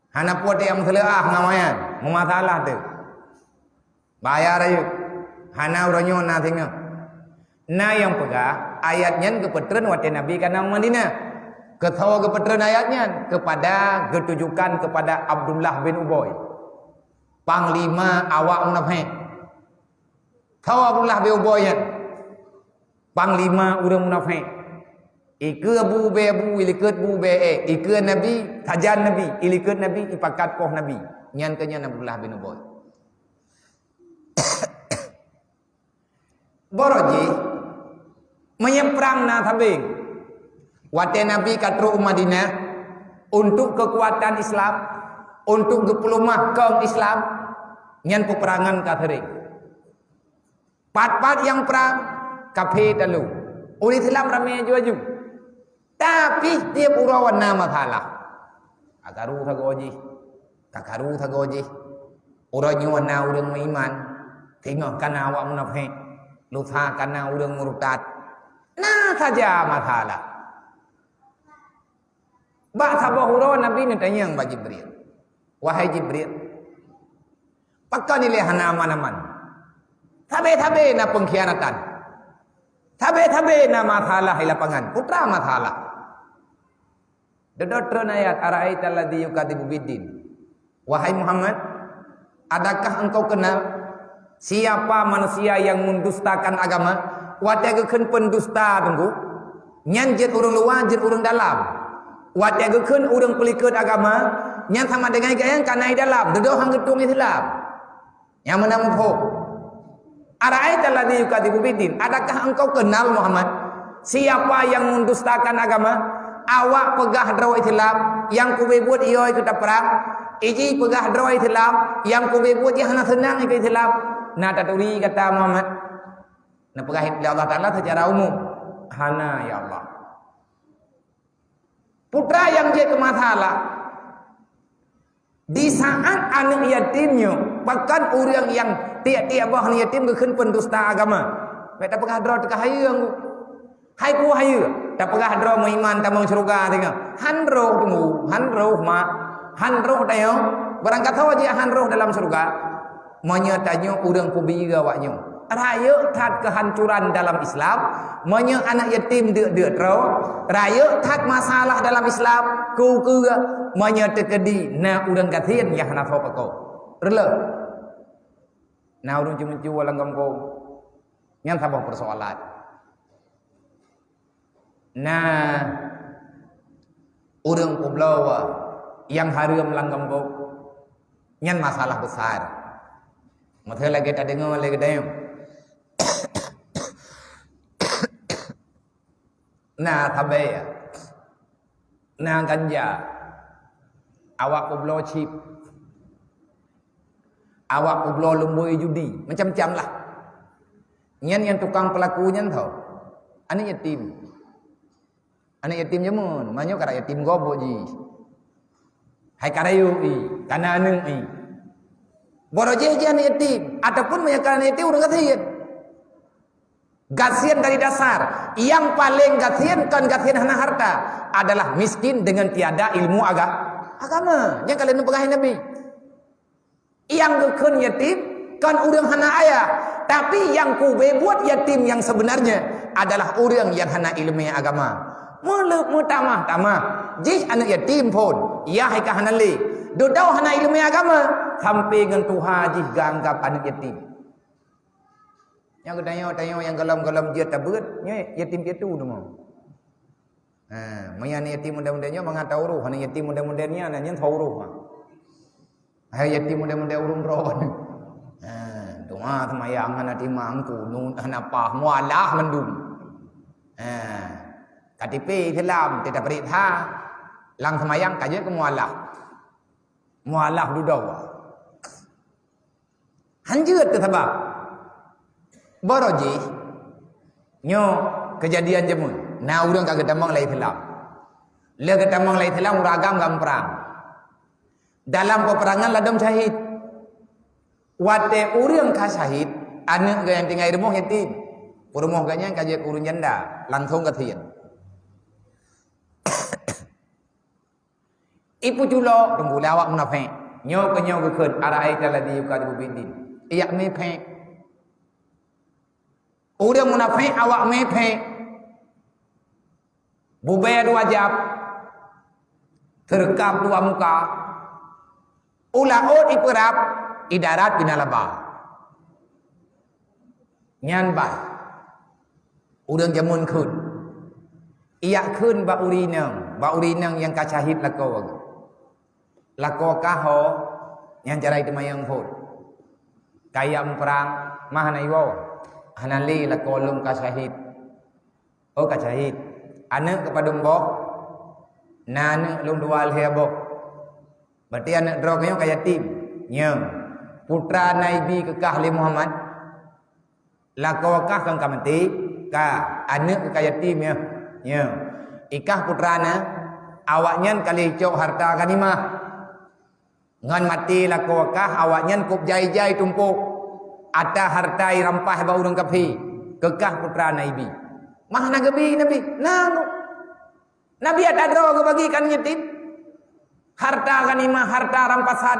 Hana puat yang seleah namanya, memasalah tu. Bayar ayo. Hana uranyo na thinga. Na yang pegah ayatnya kepetren wate Nabi kana Madinah. Ketawa kepetren ayatnya kepada ketujukan kepada Abdullah bin Ubay. Panglima awak munafik. Tahu Abdullah bin Ubay ya? Panglima orang munafik. Ike Abu Be Abu ilikut Bu Be ike Nabi tajan Nabi ilikut Nabi ipakat koh Nabi. Nyan ke nyan Abdullah bin Ubay. Boroji menyeberang na tabing. Wate Nabi katru Madinah untuk kekuatan Islam, untuk diplomah kaum Islam, nyan peperangan kathering. Pat-pat yang perang kafe dalu. Ulit Islam ramaiaju-aju. Tapi dia purawan nama thalah. Akaru thagoji. Kakaru thagoji. Urang wana urang iman. Tengok kana awak munafik. Lutha kana urang murtad. Nah saja masalah. Ba sabahura Nabi ni tanya ba Jibril. Wahai Jibril. Pakkan ni lehana aman-aman. Tabe-tabe na pengkhianatan. Tabe-tabe na masalah di lapangan. Putra masalah. Dedotron ayat ara'aita alladhi yukadzibu biddin. Wahai Muhammad, adakah engkau kenal siapa manusia yang mendustakan agama? Watagekeun pendusta tunggu. Nyanjit urang luar, jit urang dalam. Watagekeun urang pelikeun agama, nyan sama dengan gayang kanai dalam. Dedoh hang getung Islam. Yang mana mupho? Ara'aita alladhi yukadzibu biddin. Adakah engkau kenal Muhammad siapa yang mendustakan agama? Awak pegah draw Islam yang kube buat iyo itu tak perang. Iji pegah draw Islam yang kube buat yang hana senang itu Islam. Nah taturi kata Muhammad. Nah pegah Allah Ta'ala secara umum. Hana ya Allah. Putra yang dia kemasalah. Di saat anak yatimnya, bahkan orang yang tiap-tiap bahan yatim kekan pendusta agama. Mereka pegah draw tekah hayang. Hai ku hayu, tak pegah draw iman tamang syurga tengok. Hanroh tunggu, hanroh mak, hanroh tayo. Barang kata wajah hanroh dalam syurga. Menyatanya urang kubira waknya. Raya tat kehancuran dalam Islam, menye anak yatim dek draw. Raya tat masalah dalam Islam, ku menye tekedi na urang kathian yang hana tho pako. Rela. Na urang cuman walang gamko. Nyan sabah persoalan. Nah, urang kublawa yang haram langgam kau, nyan masalah besar. Masalah lagi tak dengar lagi dah. Nah, tabai ya. Nah, ganja. Awak kublawa chip. Awak kublawa lembui judi, macam-macam lah. Nyan yang tukang pelakunya tau. Anak yatim. Anak yatim jamun, manyo kara yatim gobo ji. Hai karayu i, kana anu i. Boroje je anak yatim ataupun menyakana yatim urang gasian. Gasian dari dasar. Yang paling gasian kan gasian hana harta adalah miskin dengan tiada ilmu agama. Yang kalian pegahin Nabi. Yang gekeun yatim kan urang hana ayah. Tapi yang kube buat yatim yang sebenarnya adalah urang yang hana ilmu agama. Mula tamah. Jih anak yatim pun. Ya hai ka hanali. Dodau hana ilmu agama. Sampai dengan Tuhan jih ganggap anak yatim. Yang tanya yang galam-galam dia tabut. Yatim itu demo. Maya anak yatim muda-mudanya mengatau ruh. Anak yatim muda-mudanya nanya tahu ruh. Hai yatim muda-muda urung roh. Tuhan semayang anak timangku. Anak pah mualah mendum. KTP Islam tidak berita lang semayang kaje ke mualah dudau hanjut ke sebab boroji nyo kejadian jemun na urang kagak tamang lai Islam le ketamang lai Islam uragam gam perang dalam peperangan ladam syahid wate urang ka syahid anak gayang tinggal rumah yatim rumah ganya kaje urun janda langsung kathian Ipu julo tunggu lawak munafik. Nyo kekeun ara'aita alladhi yukadzibu biddin. Iyak mepek. Urang munafik awak mepek. Bubaya dua jab. Terkap dua muka. Ulaut iperap idarat binalaba. Nyan bai. Urang jamun keun. Iyak keun ba urinang yang kacahid lakau. Lako kaho Yang cara itu mayang pun. Kayak perang mahana iwo. Hanali la kolum ka syahid. Oh ka syahid. Anak kepada mbok. Nana lung dual hebo. Berarti anak drognya kayak yatim. Nyem. Putra Nabi kekah li Muhammad. Lakawakah kang kamati. Ka anak kayak yatim ya. Nyem. Ikah putrana awaknya kali cok harta ganimah. Ngan mati lakawakah awaknya kup jai-jai tumpuk. Ada harta rampah bau urang kapi. Kekah putra Nabi. Mah nagabi Nabi. Nabi ada draw kebagikan yatim. Harta ganimah, harta rampasan.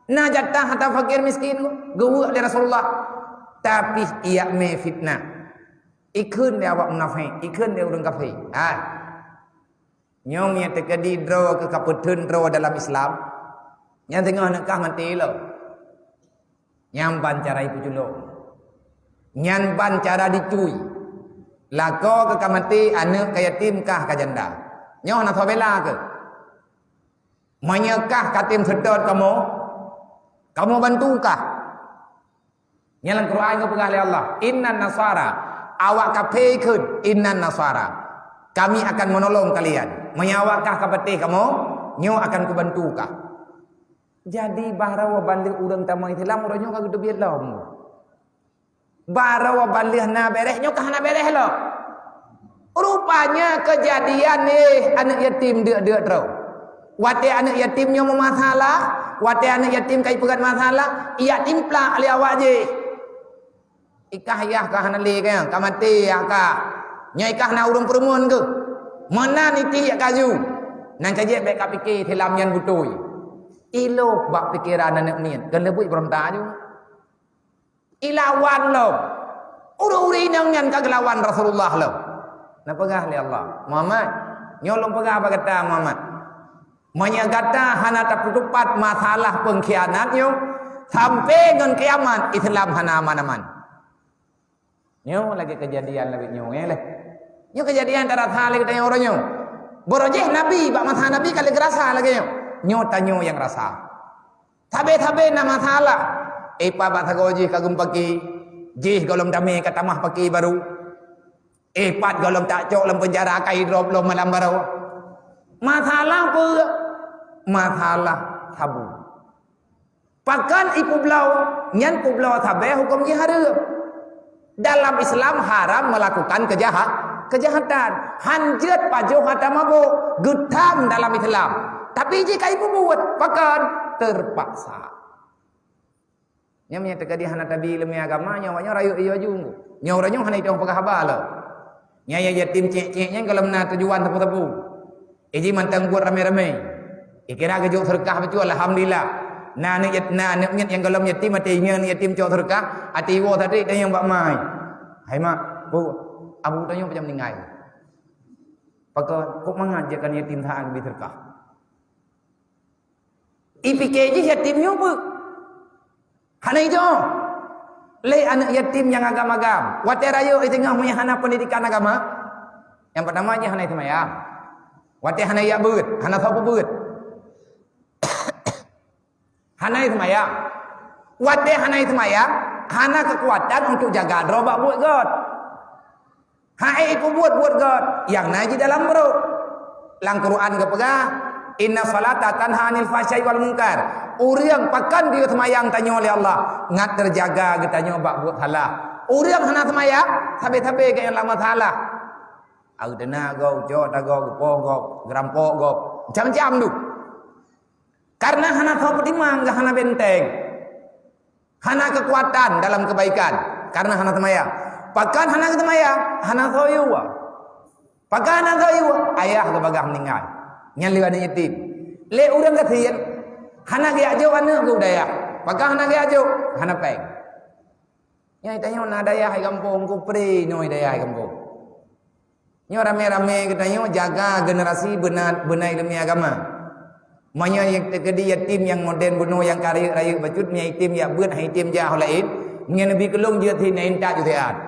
Na jatah harta fakir miskin gua dari Rasulullah. Tapi ia me fitnah. Ikun dia awak munafik, ikun dia urang kafir. Nyong yang terjadi draw ke kaputun draw dalam Islam. Yang tengah nakah mati lo. Yang ban cara ipu julung. Yang ban cara dicui. Lako ke kamati anak kaya tim kah kajanda. Nyoh nak bela ke? Menyekah katim sedot kamu? Kamu bantukah? Nyalang Quran ke pegah oleh Allah. Innan nasara. Awak kapekun. Innan nasara. Kami akan menolong kalian. Menyawakah kapatih kamu? Nyoh akan kubantukah? Jadi bahrawa balik urang tamu Islam urang nyoh kagak biar lah. Barawa balih na bereh nyokah na bereh lo. Rupanya kejadian nih anak yatim dia terus. Wate anak yatimnya mau masalah, wate anak yatim kai pegat masalah, ia timplak ali awak je. Ikah yah kah nali kan, kamati ya kah. Nyai kah na urang perempuan ke. Mana niti ya kaju. Nan caje baik kap fikir hilam yan butoi. Ilo bak pikiran anak ni, kan lebih berontak juga. Ilawan lo. Uri-uri nang nyan kagelawan Rasulullah lo. Na pegah li Allah. Muhammad, nyolong pegah apa kata Muhammad? Menyagata hana taputupat masalah pengkhianatnya sampai ngan kiamat Islam hana aman-aman. Nyo lagi kejadian lebih nyo leh. Nyo kejadian tarat hal kita orang nyo. Borojeh Nabi, bak masalah Nabi kali gerasa lagi nyo. Nyo tanyo yang rasa. Tabe-tabe na masalah. Epa batagoji kagum pagi jih golong dami katamah pagi baru epat golong tak cok lem penjara kai drop lo malam baru masalah apa masalah tabu pakan ipu blau nyan pu blau tabe hukum haram dalam Islam haram melakukan kejahatan hanjat pajo hata mabuk getam dalam Islam tapi jika ipu buat pakan terpaksa. Nyamnya terjadi hana tabi ilmu agama nyawanya rayu iyo jungu. Nyauranya hana itu pegah bala. Nyaya yatim cek-ceknya kalau na tujuan tepu-tepu. Iji mantang buat rame-rame. Ikira kejuk sedekah betul alhamdulillah. Na anak yang kalau yatim mati yatim cok sedekah ati wo tadi dan yang bak mai. Hai mak, bu abu tanya macam meninggal. Pakon kok mengajarkan yatim taan bi sedekah. Ipikeji yatimnya bu hana itu le anak yatim yang agam-agam wate rayo tengah punya hana pendidikan agama yang pertamanya hana itu maya wate hana ya beut hana sapu beut hana itu maya wate hana itu maya hana kekuatan untuk jaga drobak buat god hae ipu buat god yang naji dalam bro lang Quran kepegah inna salata tanha anil fahsya'i wal munkar. Urang pakan dia semayang tanya oleh Allah, ngat terjaga kita nyoba buat halah. Urang hana semayang, tabe-tabe ke yang lama salah. Au dena go, jo ta go, poh go, gerampok go, macam-macam tu. Karena hana tahu pedimang, hana benteng. Hana kekuatan dalam kebaikan, karena hana semayang. Pakan hana semayang, hana soyuwa. Pakan hana soyuwa, ayah kebagah meninggal. Yang liwan yatim. Le urang kasihan. Hana ge ajo anak ke udaya. Pakah hana ge ajo, hana peng. Nyai tanya na daya hai kampung ku pri nyoi daya hai kampung. Nyo rame-rame kita nyo jaga generasi benar ilmu agama. Manya yang terjadi yatim yang modern bunuh yang kari raya bacut nya yatim ya beut hai yatim jah lain. Nya nabi kelung dia thi nain tak jutean.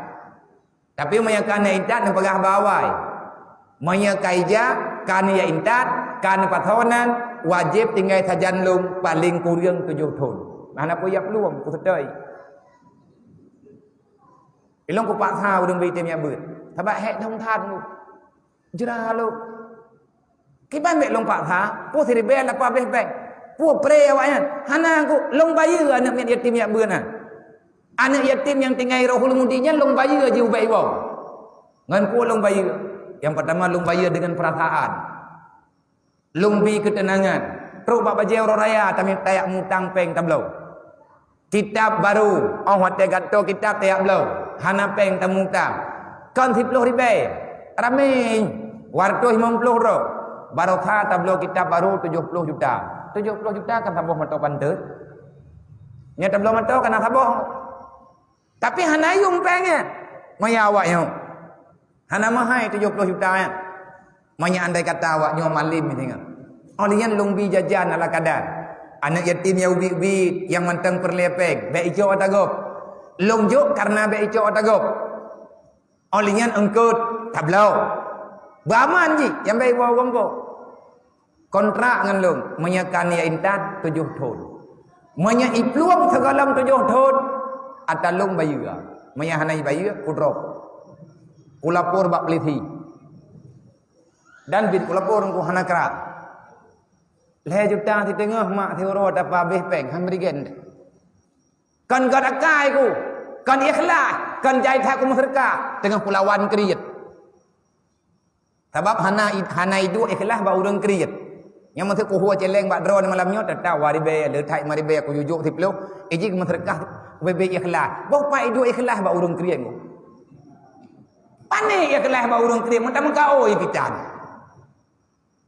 Tapi manya kan nain tak pegah bawai. Manya kaija kan ya intat kan patonan wajib tinggal tajan lung paling kurang 7 tahun. Mana pun yap luang ku sedai. Ilong ku paksa udang bi tem ya beut. Sebab hek thong than lu. Jera lu. Kiban mek long paksa, pu siri bel apa beh beh. Pu pre awaknya. Hana ku long bayi anak yatim ya beut nah. Anak yatim yang tinggal rohul mudinya long bayi je ubai wong. Ngan pu long bayi. Yang pertama long bayi dengan perasaan. Lumbi ketenangan. Teruk bak bajai orang raya tapi tayak mutang peng tablau. Kitab baru. Oh hati gato kitab tayak blau. Hana peng tamutang. Kan 10 ribu. Ramai. Warto 50 ro. Barokah tablau kitab baru 70 juta. 70 juta kan tabuh matau pantai. Nya tablau matau kan tabuh. Tapi hana yung pengnya. Maya awak yang. Hana mahai 70 juta ya. Maya andai kata awak nyo malim ni tengok. Olian lumbi jajan ala kadar. Anak yatim yang ubi yang mantang perlepek. Baik ijo atagop. Longjuk karena baik ijo atagop. Olian engkut tablau. Baman ji yang baik bawa gompo. Kontrak ngan long. Menyakan ya intat 7 tahun. Menya ipluang segalam 7 tahun. Atalong bayu. Menya hanai bayu kudrop. Kulapur bak peliti. Dan bid kulapur ku hana kerak. Leh juta di tengah mak teoro apa beh peng hamrigen. Kan gad akai ku, kan ikhlas, kan jai tak ku masyarakat tengah pulauan kriet. Sebab hana itu ikhlas ba urang kriet. Yang mesti ku huwa celeng bak drone malamnya tetap waribe le thai maribe ku yujuk 10 ejik masyarakat bebe ikhlas. Boh pa itu ikhlas ba urang kriet ku. Pane ikhlas ba urang kriet mentang kau ipitan.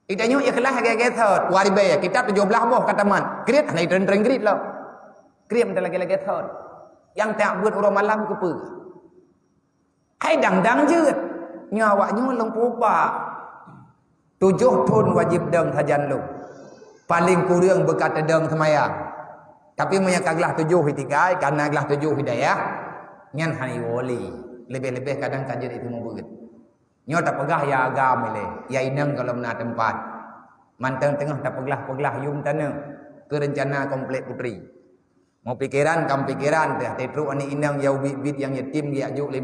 Itanya ikhlas agak-agak thot. Waribe kitab 17 boh kata man. Krit hanai tren-tren krit lah. Krit mentang lagi-lagi thot. Yang tak buat orang malam ke pe. Hai dang-dang je. Nyawaknya long pupa. 7 tahun wajib deng sajan lu. Paling kurang berkata deng semayang. Tapi menyakaglah 7 hitikai karena aglah 7 hidayah. Nyan hani wali. Lebih-lebih kadang kajian itu mau begitu. Nyo tak pegah ya agam ile. Ya inang kalau mena tempat. Mantang tengah tak peglah yung tanah. Kerencana komplek putri. Mau pikiran kam pikiran teh tetru ani inang yau bit yang yatim dia juk 5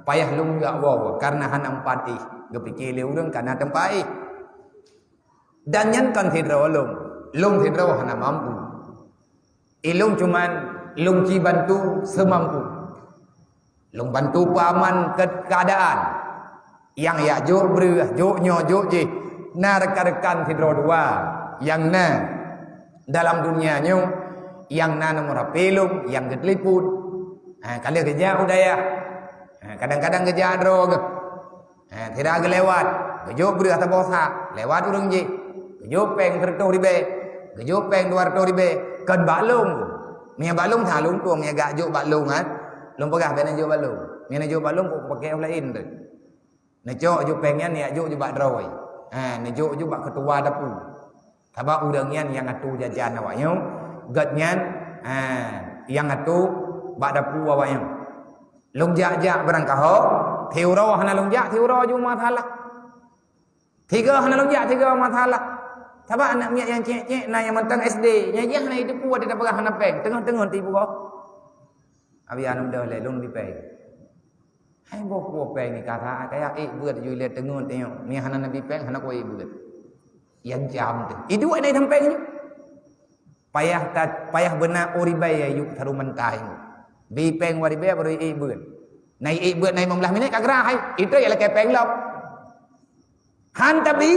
payah lung gak wow karena han 4 gepikir le urang karena tempat. Dan nyan kan tidro lung tidro hana mampu. Ilung cuman lung ci bantu semampu. Lung bantu paman keadaan. Yang ya juk berah, juk nyo, juk je. Na rekan-rekan tidro 2. Yang na dalam dunia nyo. Yang na nomor pelung, yang getelipun. Kalau kerja udaya. Kadang-kadang kerja drog. Tidak lewat. Juk berah tabosa. Lewat urang je. Juk peng 100 ribu. Juk peng 200 ribu. Kan baklung. Mia baklung tha lung tuang mia gak juk baklung lung pegah ben juk baklung. Mia juk baklung ku pakai lain tu. Nejo ju pengen ya ju bak droi. Nejo ju bak ketua dapu. Sabab urangnya yang atu jajan awaknya, gatnyan yang atu bak dapu awaknya. Longjak-jak berangkaho, teuro hana longjak, teuro ju masalah. 3 hana longjak, 3 masalah. Sabab anak miak yang cek-cek na yang mentang SD, nyajah na itu puas dia tak pernah hana peng, tengah-tengah tipu kau. Abi anu dah le long di peng. Hai boh peng ni kata kayak buat ju le tengun tengok ni hana nabi peng hana koi buat yang jam tu itu ai tham peng ni payah benar oribai ayu tharu mentai bi peng waribai baru buat nai buat nai 15 minit kagra hai itu ialah ke peng lop han tapi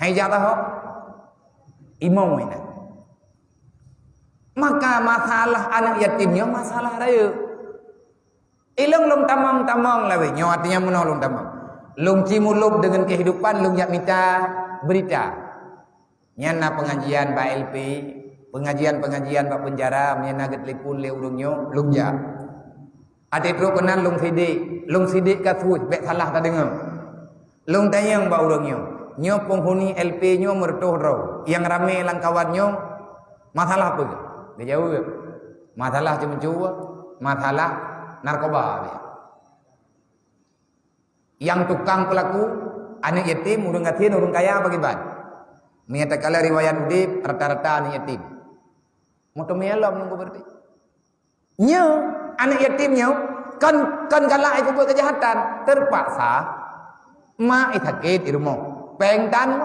hai jatah ho imam ini maka masalah anak yatimnya masalah raya. Ilung lung tamang-tamang lah we. Nyo artinya mana lung tamang? Lung cimulup dengan kehidupan lung yak minta berita. Nyana pengajian ba LP, pengajian ba penjara, nyana getlipun le urungnyo lung ya. Ade tro kenan lung sidik ka suj bek salah ta dengar. Lung tanyang ba urungnyo. Nyo penghuni LP nyo mertuh ro. Yang rame lang kawannya masalah apa? Dia jawab. Masalah cuma masalah narkoba dia. Yang tukang pelaku anak yatim urang gatin urang kaya bagi ban. Mia tak kala riwayat udip rata-rata anak yatim. Moto melom nunggu berarti. Nya anak yatimnya kan galak ikut buat kejahatan terpaksa mak sakit di rumah. Peng tan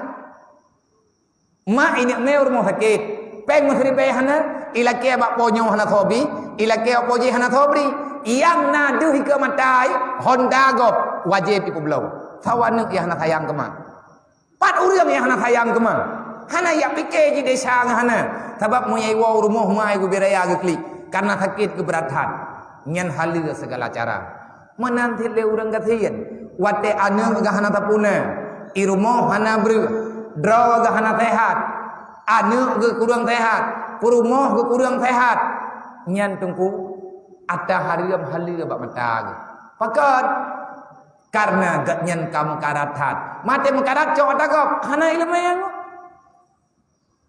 mak ini me rumah sakit. Peng masri bayana ilake bak ponyo hana thobi ilake opoji hana thobri yang nadu hika matai honda gop wajib iku belau. Sawan ya hana sayang kema. Pat urang ya hana sayang kema. Hana ya pikir je desa hana. Sebab moyai wa rumah mai ku biraya gekli karena sakit keberatan. Nyan halia segala cara. Menanti le urang gathian. Wate ane ga hana tapuna. I rumah hana bru. Draw ga hana sehat. Ane ga kurang sehat. Perumah ga kurang sehat. Nyan tungku ada hariam halia bak matag. Pakat karena gat nyan kam karatat. Mate makarat cok takop hana ilmu yang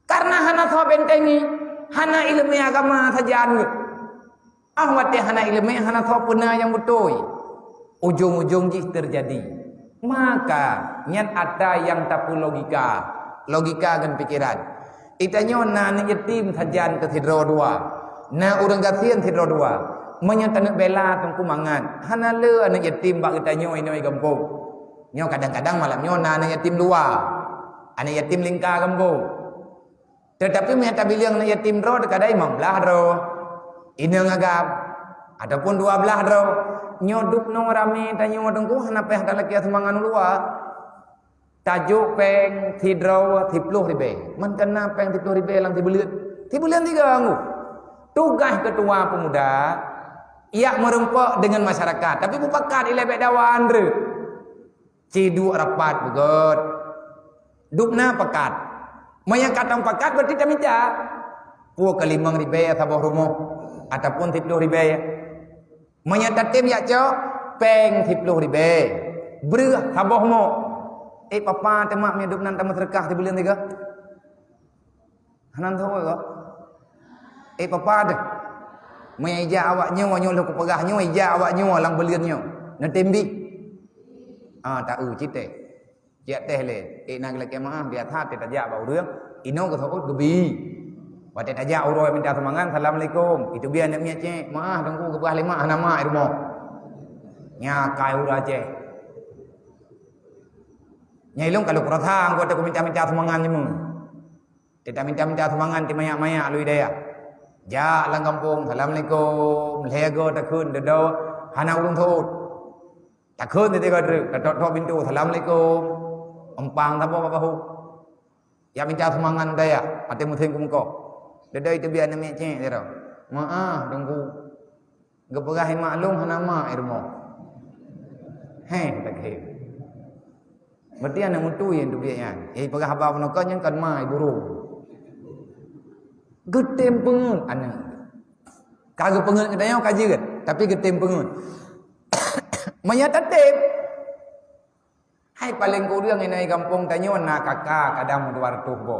karena hana tho bentengi hana ilmu agama sajan ahwat hana ilmu hana tho puna yang betul ujung-ujung jih terjadi maka nyan ada yang tapu logika dan pikiran itanyo na ni yatim sajan ke tidro dua na urang gasian tidro dua menyatakan bela tungku mangan hana le anak yatim bak itanyo inoi kampung nyo kadang-kadang malam nyo na anak yatim luar anak yatim lingkar kampung. Tetapi mereka bilang na yatim ro dekadai 15 ro. Ina ngagap ataupun 12 ro. Nyoduk no rame tanyo dengku hana peh dalak ya semangan luar. Tajuk peng tidro 10 ribe. Man kena peng 10 ribe lang tibulian. Tibulian 3 angu. Tugas ketua pemuda ia merempok dengan masyarakat. Tapi bupakat ilebek dawan re. Cidu rapat begot. Dukna pekat. Maya katang pakat berarti tak minta. Puak ke 5 ribu sabah rumah ataupun 10 ribu. Maya tatim ya cok peng 10 ribu. Berah sabah mo. Papa temak mi duk nan tamu serkah di bulan 3. Hanan tahu ke? Papa de. Maya ija awaknya wanyo lu kupegahnya ija awaknya lang beliannya. Natembi. Tak cite. Cik teh le, nak lagi maaf biar hati tajak bau rương, ino ke thot gebi. Wate tajak uroi minta semangat, assalamualaikum. Itu biar nak miat cik, maaf dengku kebah lima nama rumah. Nya kai ura cik. Nyai long kalau perasaan gua tak minta semangat nyemu. Tidak minta semangat ti mayak lui daya. Ja lang kampung, assalamualaikum. Lego takun dedo hana ulung thot. Takun ti ka dru, katot pintu, assalamualaikum. Empang tak apa bahu. Ya minta semangat daya. Hati musim kumko. Dedai itu biar nama cik dia. Maaf dengku. Geperah maklum nama irmo. Tak he. Berarti anak mutu yang tu biar. Perah apa pun yang kan mai burung. Getem pengun anak. Kagak pengun katanya kaji kan. Tapi getem pengun. Menyatakan hai paling kurang ini kampung tanyo na kakak kadang 200 bo.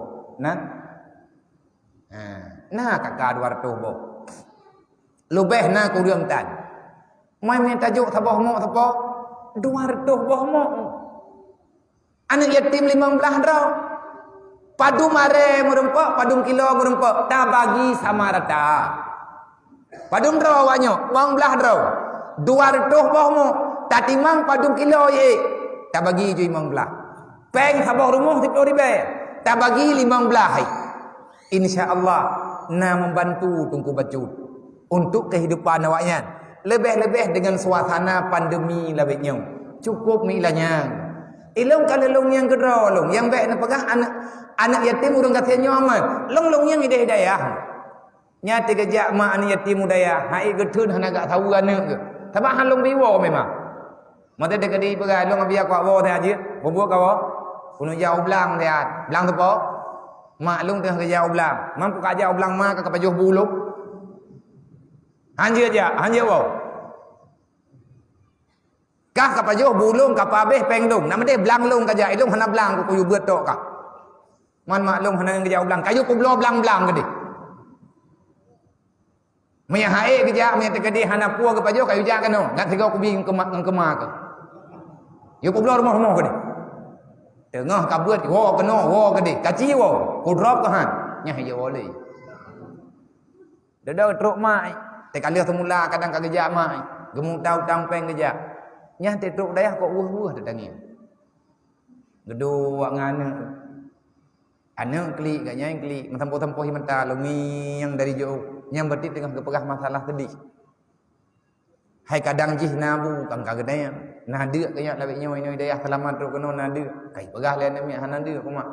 Nah kakak 200 bo. Lebih na kurang tan. Mai minta tajuk sabah mo sapa 200 boh mo. Anak yatim 15 ro. Padu mare merempok, padung kilo merempok. Tak bagi sama rata. Padung ro wanyo, 15 ro. 200 boh mo. Tak timang padung kilo ye. Tak bagi je 15. Peng sabah rumah 10 ribu. Tak bagi 15 hai. InsyaAllah na membantu tungku bacut untuk kehidupan awaknya. Lebih-lebih dengan suasana pandemi labiknya. Cukup milanya. Ilong kalau long yang kedua long yang baik nak pegah anak yatim urang katanya aman. Long yang hidayah. Nyata kejak mak anak yatim udaya. Hai getun hana gak tahu anak ke. Sebab han long biwa memang. Mata dekat di pegai long biar kuat bawa dia aja. Bubuh kau. Kuno jauh belang dia. Belang tu po. Mak long tengah kerja belang. Mampu kerja belang mak ke pajuh bulu. Hanja aja, hanja wow. Kah ke pajuh bulung ke pabeh pengdung. Nama dia belang long kerja. Ilung hana belang ku kuyu buat tok kah. Man mak long hana kerja belang. Kayu ku belau belang-belang ke dia. Maya hae kerja, maya tekadi hana puah ke pajuh kayu jak kan no. Ngat tiga ku bing kemak ke. Yo ku belau rumah-rumah ke dia. Tengah kabut wo kena wo gede kaci wo ku drop ke han nya ya boleh dah truk mai te kali semula kadang kagejak mai gemuk tau tampeng kejak nya te truk dayah kok wuh-wuh datangi gedo wak ngana ana klik gak nyai klik mentempo-tempo himenta lungi yang dari jauh yang berarti tengah kepegah masalah tadi hai kadang jih nabu kang kagedaya nah dia kayak labik nyoy nyoy dayah selamat ro kono nah dia kai pegah lain mi hanan dia kumak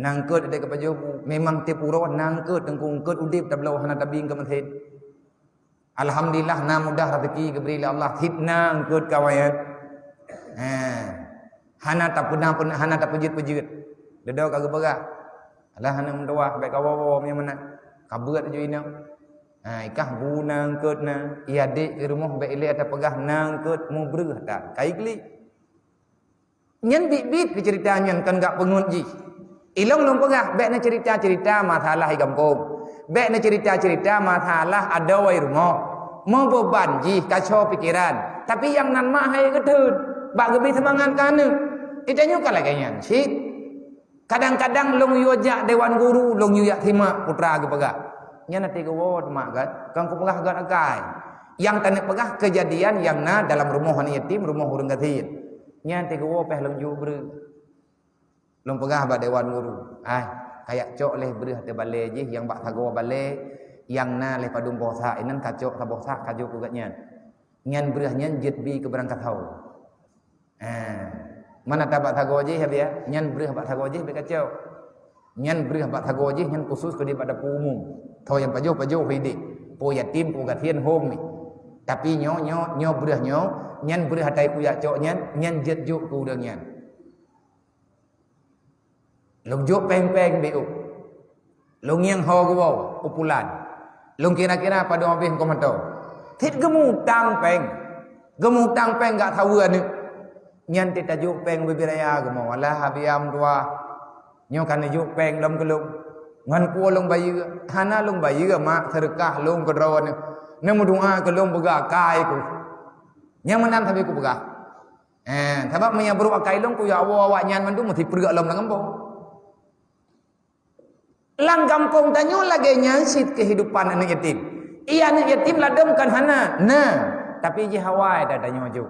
nangkeut de kepajobu memang te puro nangkeut tengkung keut udip tablau hana tabing ke menthed alhamdulillah na mudah rezeki geberi Allah hitna keut kawayan hana tak pernah hana tak pejit-pejit dedo kagak pegah alah hana mendoah baik kawawo mi mana kabeut jo ina ikah bu nangkeut na ia dik di rumah baik ile ada pegah nangkeut mu breuh dak kai kli nyen bit-bit ceritanya kan gak pengut ji ilong lom pegah baik na cerita-cerita masalah di kampung baik na cerita-cerita masalah ada wai rumah mau beban ji kacau pikiran tapi yang nan mak hai keteut bak gebi semangat kana itanya kala kayanya sit kadang-kadang long yuajak dewan guru long yuyak terima putra ge pegah nya nanti ke wot mak gat kang ku pegah gat akai yang tanek pegah kejadian yang na dalam rumah anak yatim rumah urang gatin nya nanti ke wo peh long yu breu long pegah ba dewan guru kayak cok leh breu te bale je yang bak sago bale yang na leh padung bosa inan kacok sa bosa kajo ku gat nyan breu nyan jet bi ke berangkat hau mana tabak sago je habia nyan breu bak sago je be kacok nyan breu bak sago je nyan khusus ke di pada umum Thau yang pajo hidik po yatim po gatien home ni tapi nyo breuh nyan breuh hatai ku yak cok nyan jet juk ku deung nyan long juk peng-peng be long yang ho go populan long kira-kira pada habis ko mato thit gemu tang peng gak tahu ni nyan te tajuk peng bebiraya gemo wala habiam tua nyo kan juk peng lom kelum ngan pu long bayi hana long bayi mak sedekah long kedrawon ne mudua ke long bega kai ku nyang menam tapi ku bega sebab menyabru akai long ku ya awak nyan mandu mesti pergak lom nang kampung lang kampung tanyo lagi nyansit kehidupan anak yatim iya anak yatim lademkan hana nah tapi ji hawai dadanya maju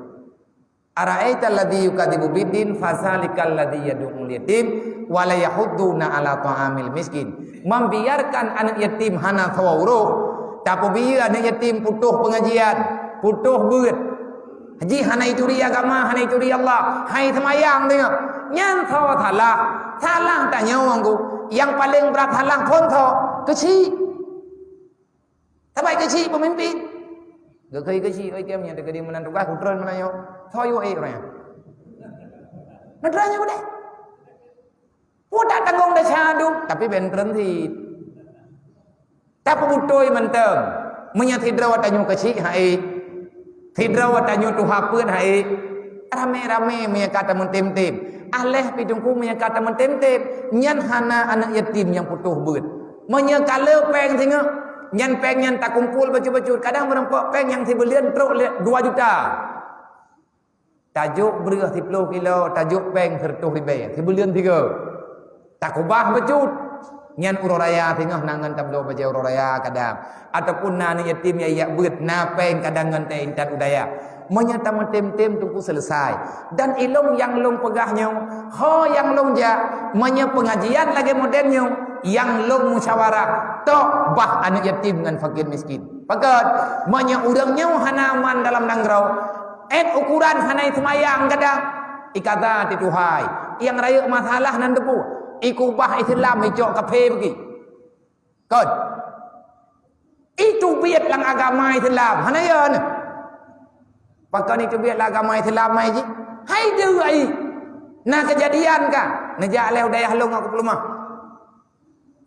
ara'aita alladhi yukadzibu biddin fasalikal ladzi yad'ul yatim wala yahudduna ala ta'amil miskin membiarkan anak yatim hana thawuro tapi biar anak yatim putuh pengajian putuh beut haji hana itu ria agama hana itu ria Allah hai semayang tengok nyan thaw thalang tak nyawang ku yang paling berat halang pun thaw kecil tabai kecil pemimpin gekai kecil oi tiam nya dekat di menan tugas kutron mana yo thaw yo orangnya nadranya ku deh Pudak tanggung dah syadu tapi bentren ti. Tapi butoi menteng. Menya tidrawat tanyu kecil hai. Tidrawat tanyu tu hapeun hai. Rame-rame menya kata mentim-tim. Ahleh pidungku menya kata mentim-tim. Nyan hana anak yatim yang putuh beut. Menya kale peng tengok. Nyan peng nyan tak kumpul baju-baju. Kadang merempok peng yang dibelian truk 2 juta. Tajuk berah 10 kilo, tajuk peng 100 ribu. Dibelian 3. Tak ubah becut nyan uroraya tengah nangan tablo baca uroraya kadang ataupun nani yatim ya yak beut napeng kadang ngante intat udaya menyata mentem-tem tunggu selesai dan ilung yang long pegahnya ho yang long ja menya pengajian lagi modelnya yang long musyawarah tok bah anak yatim dengan fakir miskin pakat menya urangnya hanaman dalam nangrau ukuran hanai semayang kadang ikata tituhai yang raya masalah nan depu ikubah Islam hijau kafe pergi. Kan? Itu biat lang agama Islam. Hana ya ni. Pakai itu biat lang agama Islam mai ji. Hai dia ai. Nah kejadian ka. Najak leh dayah long aku pelumah.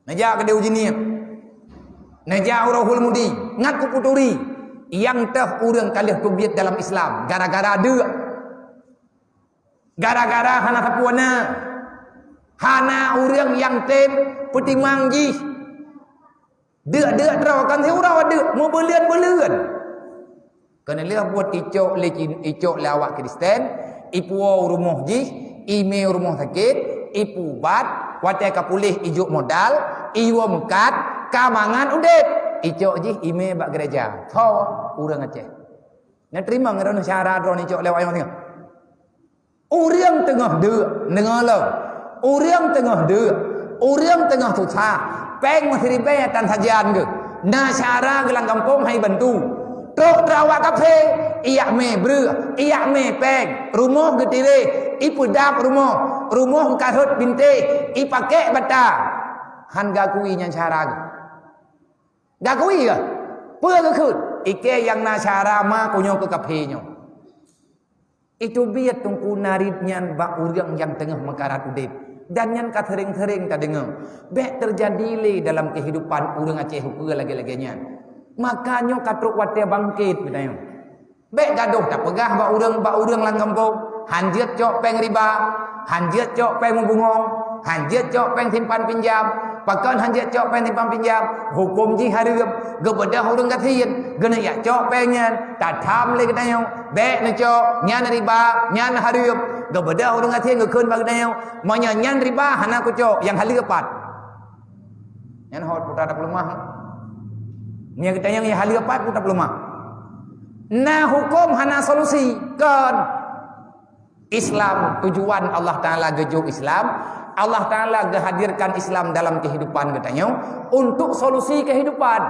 Najak ke dia ujini. Najak urahul mudi. Ngat ku puturi. Yang teh urang kalih tu biat dalam Islam. Gara-gara dia. Gara-gara hana sapuana. Hana orang yang tem petimang ji. Dek terawakan saya orang ada mau belian. Kena lihat buat icok lecin icok lawak Kristen, ipuau rumah ji email rumah sakit, ipu bat, watai kapulih ijuk modal, iwa mekat, kamangan udip. Icok je email bak gereja. Tho urang Aceh. Nak terima ngerono syarat ron icok lewat yang tengah. Urang tengah deuk, dengar lo. Urang tengah deuk, urang tengah susah. Peng masih ribe tan sajian ke. Na syara gelang kampung hai bantu. Tok rawak kafe, iyak me bre, iyak me peng, rumah getire, ipu dap rumah, rumah karut binte, ipake bata. Han gakui nyan syara ke. Gakui ke? Pua ke kut? Ike yang na syara ma kunyo ke kafe nyo. Itu biat tungku narid nyan bak urang yang tengah mekarat udip. Dan yang katering-tering tak dengar. Bek terjadi le dalam kehidupan urang Aceh hukul lagi-laginya. Makanya katruk watia bangkit betanya. Bek gaduh tak pegah bak urang lang kampung. Hanjat cok peng riba, hanjat cok peng membungong, hanjat cok peng simpan pinjam, pakan hanjat cok peng simpan pinjam. Hukum ji hareup, gebedah urang katien, gena ya cok pengen, tak tham le katanya. Bek na cok, nyan riba, nyan hareup. Gebedah urang katien gekeun bag katanya. Manya nyan riba hana ku cok yang haleupat. Nyan hot putar tak lemah. Nya kita yang hal lepat pun tak lemah. Nah hukum hana solusi kan Islam tujuan Allah Taala gejuk Islam. Allah Taala gehadirkan Islam dalam kehidupan katanya untuk solusi kehidupan.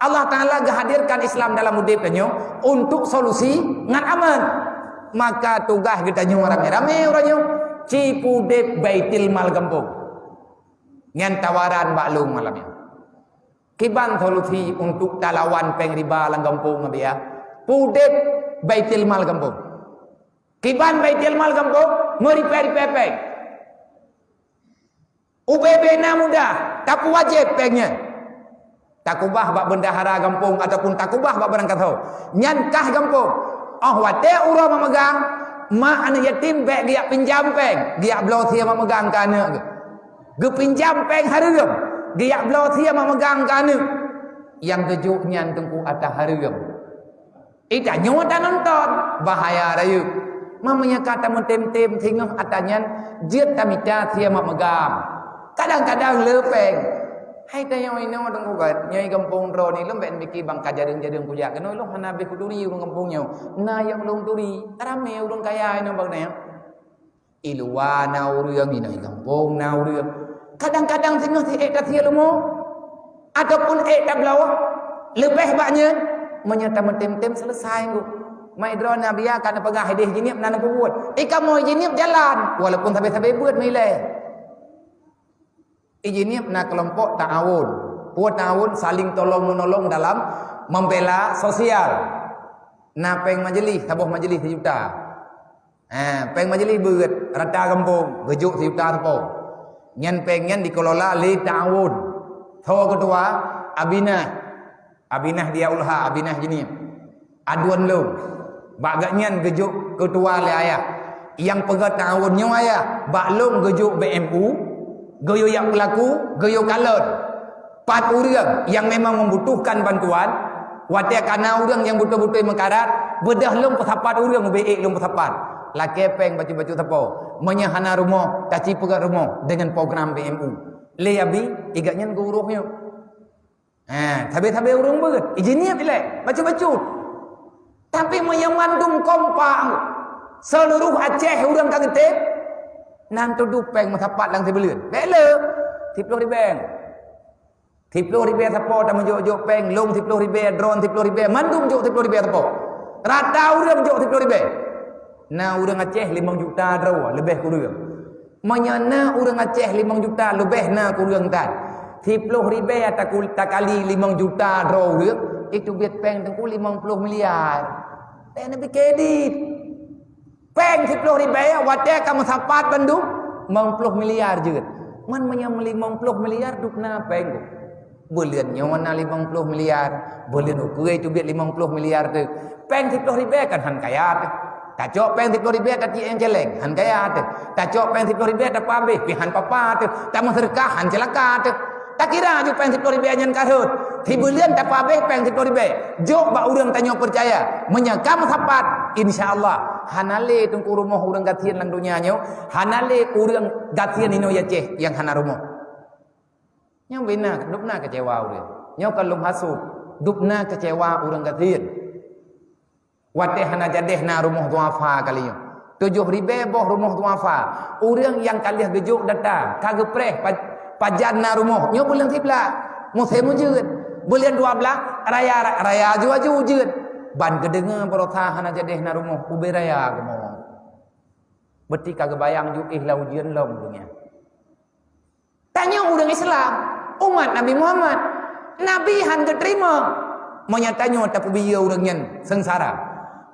Allah Taala gehadirkan Islam dalam hidup katanya untuk solusi ngan aman. Maka tugas katanya rame-rame orangnya cipu dep baitil mal kampung. Ngan tawaran baklung malamnya. Kiban solusi untuk talawan peng riba lang kampung ngabi ya. Pudep baitil mal kampung. Kiban baitil mal kampung meripe peng. UBB na mudah, tapi wajib pengnya. Takubah bak bendahara kampung ataupun takubah bak berangkat ho. Nyankah kampung. Oh wate ura memegang, mak anak yatim bek dia pinjam peng, dia belau sia memegang kana ke. Ge pinjam peng hareup. Dia belau sia memegang kana. Yang gejuknya tengku atas hareup. Ita nyota nonton bahaya rayu. Mamanya kata mentem-tem tinggal atanya jet tamita sia memegang. Kadang-kadang lepeng. Hai tayo ino tengku gat nyai kampung ro ni lembek miki bang kajareng-jareng kuya keno lo hanabe kuduri urang kampungnya. Na yang long turi, rame urang kaya ino bang neo. Iluwa na urang ni kampung na urang. Kadang-kadang tengah si ek tia lumo ataupun ek tak belau lebih banyak menyata mentem-tem selesai ku. Mai drona biarkan pegah hadis jinip nana buat. Ika mau jinip jalan walaupun sampai-sampai buat milih. Jinip na kelompok ta'awun. Buat ta'awun saling tolong-menolong dalam membela sosial. Na peng majlis, tabuh majlis 1 juta. Peng majlis beut rata kampung, gejuk 1 juta tepung. Nyan pengen dikelola li ta'awun. Thawa ketua Abinah. Abinah dia ulha, Abinah jinip. Aduan lu. Bak nyan gejuk ketua le ayah. Yang pegat ta'awunnya ayah. Bak long gejuk BMU. Goyo yang pelaku, goyo kalon. 4 orang yang memang membutuhkan bantuan. Watia kana orang yang betul-betul mekarat. Bedah long pesapat orang, beik long pesapat. Laki peng baju-baju tepo. Menyahana rumah, taci pegat rumah. Dengan program BMU. Le abi, igaknya guruhnya. Tabe-tabe orang berat. Izinnya pilih, baju-baju. Tapi menyamandum kompang. Seluruh Aceh orang kagetip. Nan tu dupeng masapat lang sebelun. Bela. 10 ribu. 10 ribu sapo tak menjok-jok peng. Long 10 ribu. Drone 10 ribu. Mandum jok 10 ribu sapo. Rata orang jok 10 ribu. Nah orang Aceh 5 juta draw. Lebih kurang. Menyana orang Aceh 5 juta. Lebih na kurang tan. 10 ribu tak kali 5 juta draw orang. Itu biat peng tengku 50 miliar. Peng nak kredit. Peng 10 ribu wadah kamu sapat bandung 50 miliar juga. Man menyam 50 miliar dukna peng. Bulan nyawana 50 miliar. Bulan ukui itu biar 50 miliar tu. Peng 10 ribu kan han kaya tu. Tak cok peng 10 ribu tak yang jeleng han kaya tu. Tak cok peng 10 ribu tak pabeh pihan papa tu. Tak masyarakat han celaka tu. Tak kira je peng 10 ribu yang karut. Di bulan tak pabeh peng 10 ribu. Jok ba orang tanya percaya. Menyakam sapat. InsyaAllah hanale tungku rumah urang gatian lang dunia nyo, hanale urang gatian ino ya ceh yang hana rumah. Nyo bina, dupna kecewa urang. Nyo kalum hasud, dupna kecewa urang gatian. Wate hana jadeh na rumah duafa kali nyo. 7,000 boh rumah duafa. Urang yang kaliah gejuk datang, kagepreh pajan na rumah. Nyo bulan tibla, musemu jeut. Bulan 12 raya aju jeut. Ban kedengar berotah hana jadeh na rumah ube raya gemong. Berarti kagak bayang ju ihla ujian lom dunia. Tanya urang Islam, umat Nabi Muhammad, Nabi han keterima. Menyatanya tapi biya urang nyen sengsara.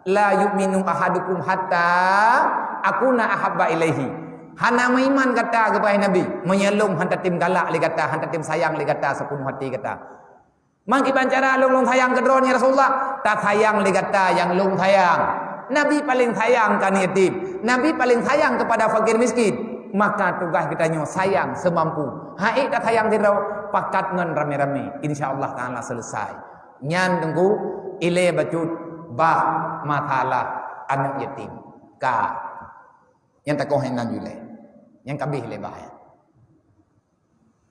La yu'minu ahadukum hatta akuna ahabba ilaihi. Hana maiman kata kepada Nabi, menyelung hanta tim galak li kata, hanta tim sayang li kata sepenuh hati kata. Mangki bancara long sayang ke drone ya Rasulullah, tak sayang li kata yang long sayang. Nabi paling sayang kan yatim, Nabi paling sayang kepada fakir miskin. Maka tugas kita nyo sayang semampu. Hai tak sayang dirau pakat ngan rame-rame, insyaallah taala selesai. Nyan tunggu ile bacut bah matalah anak yatim ka yang tak kohenan jule yang kabih lebah.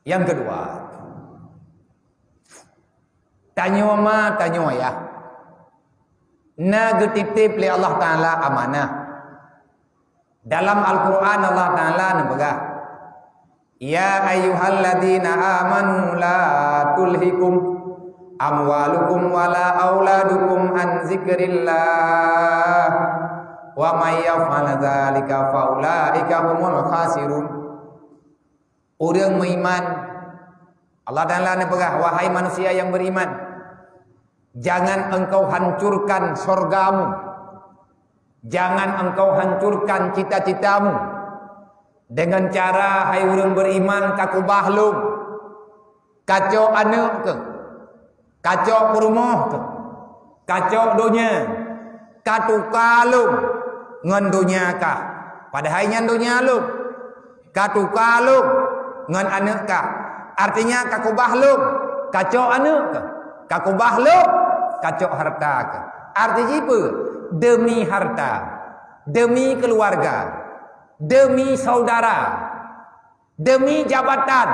Yang kedua, tanyo ma tanyo ya. Na getitip li Allah Taala amanah. Dalam Al-Qur'an Allah Taala nembagah, ya ayyuhalladzina amanu la tulhikum amwalukum wala auladukum an zikrillah wa may yaf'al dzalika faulaika humul khasirun. Urang beriman, Allah Taala nembagah, wahai manusia yang beriman, jangan engkau hancurkan surgamu, jangan engkau hancurkan cita-citamu dengan cara hai urang beriman kaku bahlum, kacau anak ke, kacau rumah ke, kacau dunia, katu kalung ngan dunia kah, padahal nyan dunia lu, katu kalung ngan anak kah, artinya kaku bahlum, kacau anak ke, kaku bahlum, kacau harta ke. Artinya apa? Demi harta, demi keluarga, demi saudara, demi jabatan,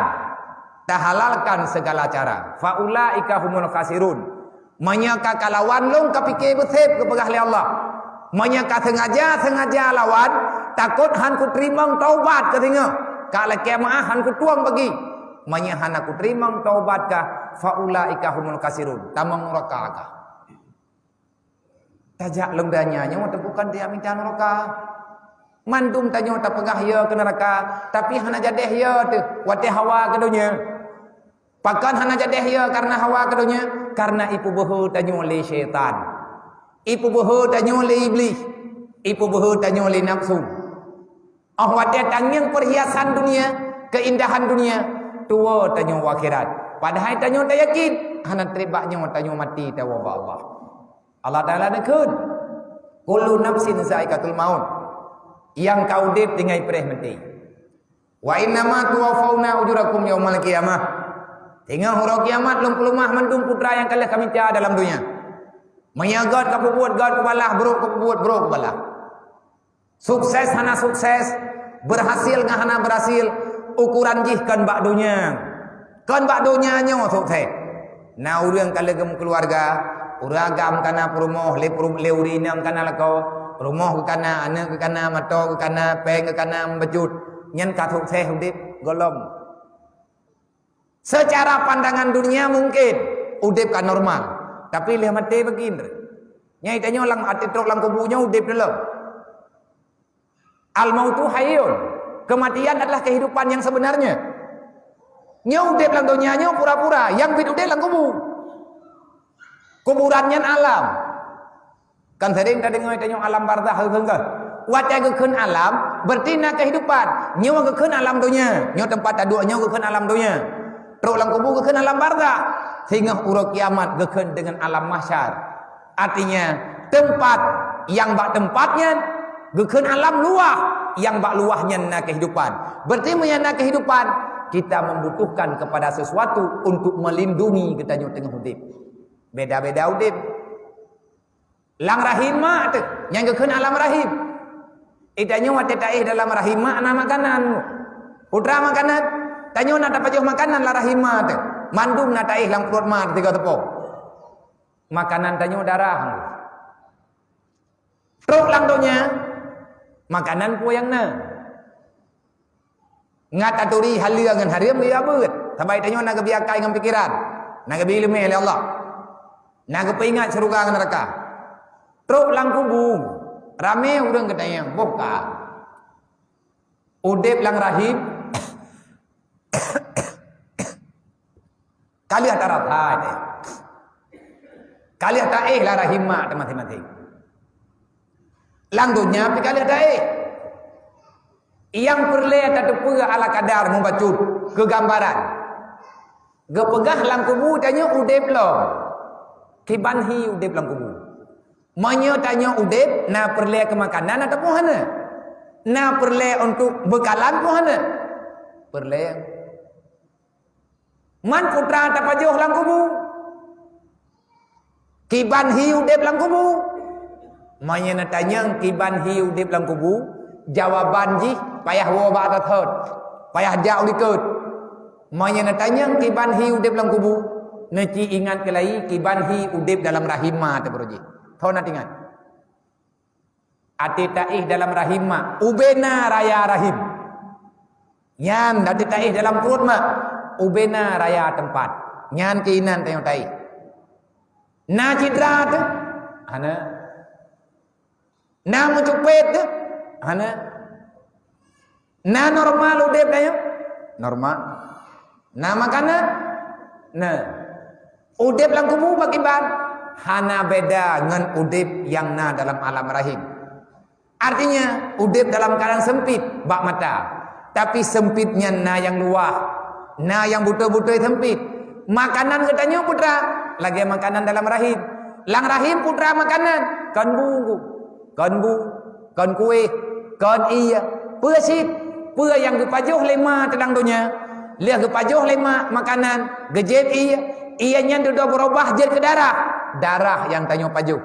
tak halalkan segala cara. Faulaika humul khasirun. Menyaka kalawan long kapike besep kepegah li Allah. Menyaka sengaja lawan takut han ku terima taubat katanya. Kala kiamat han ku tuang bagi. Menyahan aku terima taubat kah? Faulaika humul khasirun. Tamang neraka kah? Tajak lengganya nyawa bukan dia minta neraka. Mandum tanya tak pegah ya ke neraka, tapi hana jadeh ya tu wate hawa ke dunia. Pakan hana jadeh ya karena hawa ke dunia, karena ipu behu tanya oleh syaitan. Ipu behu tanya oleh iblis. Ipu behu tanya oleh nafsu. Oh wate tanyang perhiasan dunia, keindahan dunia, tua tanya akhirat. Padahal tanya tak yakin, hana teribaknya tanya mati tawaba Allah. Allah Ta'ala nekun kullu nafsin zaikatul maut, yang kau dip dengan perih mati. Wa innama tuwaffawna ujurakum yaumal qiyamah. Tengah hurau kiamat lum pelumah mendung putra yang kalian kami tiada dalam dunia. Menyagat kau buat gad kebalah, bro kau buat bro kebalah. Sukses hana sukses, berhasil ngah hana berhasil, ukuran jih kan bak dunia. Kan bak dunia nyo sukses. Nah urang kalian keluarga uragam kana perumoh le urinam kana lakau rumah ke kana anak ke kana mato ke kana peng ke kana membecut nyen katuk teh udip golom. Secara pandangan dunia mungkin udip kan normal, tapi lihat mati begini nyai tanya lang ati truk lang kubunya udip dalam. Al mautu hayyun, kematian adalah kehidupan yang sebenarnya. Nyau udip lang dunia nyau pura-pura, yang bid udip lang kubu. Kuburannya alam. Kan sering tadi ngoy tanya alam barzah heungeuh. Wajah gekeun alam berarti na kehidupan. Nyawa gekeun alam dunia. Nyawa tempat adu nyawa gekeun alam dunia. Truk lang kubur gekeun alam barzah. Sehingga urang kiamat gekeun dengan alam mahsyar. Artinya tempat yang bak tempatnya gekeun alam luah, yang bak luahnya na kehidupan. Berarti menyana kehidupan kita membutuhkan kepada sesuatu untuk melindungi kita nyawa tengah hidup. Beda-beda udip. Lang rahim mak tu. Yang ke alam rahim. Itanya wate taih dalam rahim mak na makanan. Putra makanan. Tanya nak dapat jauh makanan lah rahim mak tu. Mandum na taih lang perut mak tiga tepuk. Makanan tanya darah. Truk lang donya. Makanan pu yang na. Ngat aturi halia dengan hariam dia beut. Sampai tanya nak biakai dengan pikiran. Nak ilmu oleh Allah. Nak ingat surga dengan neraka. Truk lang kubu. Rame urang katanya, boka. Udep lang rahim. Kali antara tadi. Kali taih lah rahim mak teman-teman. Lang dunia pi kali taih. Yang perle tadepur ala kadar membacut kegambaran. Gepegah lang kubu tanya udep lo. Kibanhi udep lang kubu. Manya tanya udep na perle ke makanan atau hana? Na perle untuk bekalan pun hana? Perle. Man putra tapajuh lang kubu. Kibanhi udep lang kubu. Manya na tanya kibanhi udep lang kubu. Jawaban ji payah wabak tathot. Payah jauh likut. Manya na tanya kibanhi udep lang kubu. Neci ingat kelai kibanhi udep dalam rahimah tu beruji. Tahu nak ingat? Ati taih dalam rahimah. Ubena raya rahim. Nyan ati taih dalam perut mak. Ubena raya tempat. Nyan keinan tayong taih. Na cidra tu. Hana. Na mencupet tu. Hana. Na normal udep tayong. Normal. Na makanan. Na. Udep lang kubu bagiban. Hana beda dengan udep yang na dalam alam rahim. Artinya udep dalam keadaan sempit bak mata. Tapi sempitnya na yang luah. Na yang buta-buta sempit. Makanan katanya putra. Lagi makanan dalam rahim. Lang rahim putra makanan. Kan bungu. Kan bu. Kan kue. Kan iya. Persit. Per yang gepajuh lima tedang dunia. Lihat gepajuh lima makanan. Gejet iya. Ianya sudah berubah jadi ke darah. Darah yang tanya pajuh.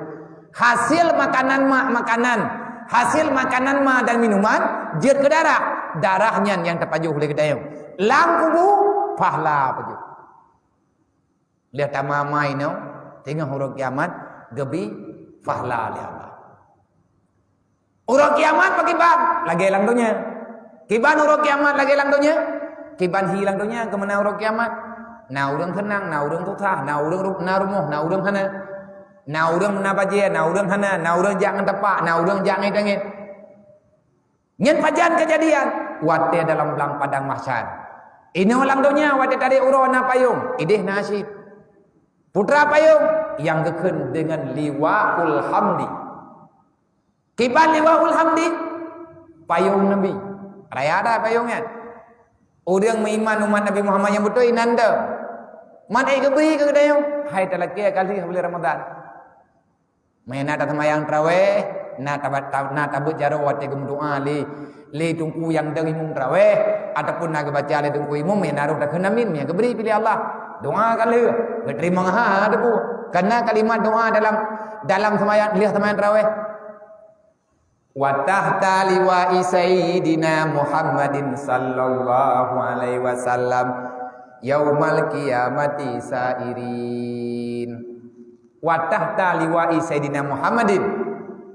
Hasil makanan mak makanan. Hasil makanan mak dan minuman jadi ke darah. Darahnya yang terpajuh oleh kedayang. Lang kubu pahala pajuh. Lihat tamamai no. Tengah huruf kiamat gebi pahala oleh Allah. Huruf kiamat pakai bang lagi lang dunia. Kiban huruf kiamat lagi lang dunia. Kiban hilang dunia kemana huruf kiamat? Na urang tenang, na urang tutah, na urang na rumuh, na urang hana. Na urang menabajia, na urang hana, na urang jangan tepak, na urang jangan dengit. Nyen pajan kejadian wate dalam belang padang mahsyar. Ini ulang dunia wate tadi urona payung, idih nasib. Putra payung yang geken dengan liwaul hamdi. Kiban liwaul hamdi payung Nabi. Raya ada payungnya. Orang meiman umat Nabi Muhammad yang betul inanda. Mana yang beri ke kedayang? Hai telaki kali bulan Ramadan. Main ada semayang tarawih, na tabut jaro wate gem doa le tungku yang dari mung tarawih ataupun nak baca le tungku imum main naruh tak kenamin yang beri pilih Allah. Doa kali berterima ha ada bu. Karena kalimat doa dalam semayang lihat semayang tarawih. Wa tahta liwa'i sayyidina Muhammadin sallallahu alaihi wasallam yaumal qiyamati sairin. Wa tahta liwa'i sayyidina Muhammadin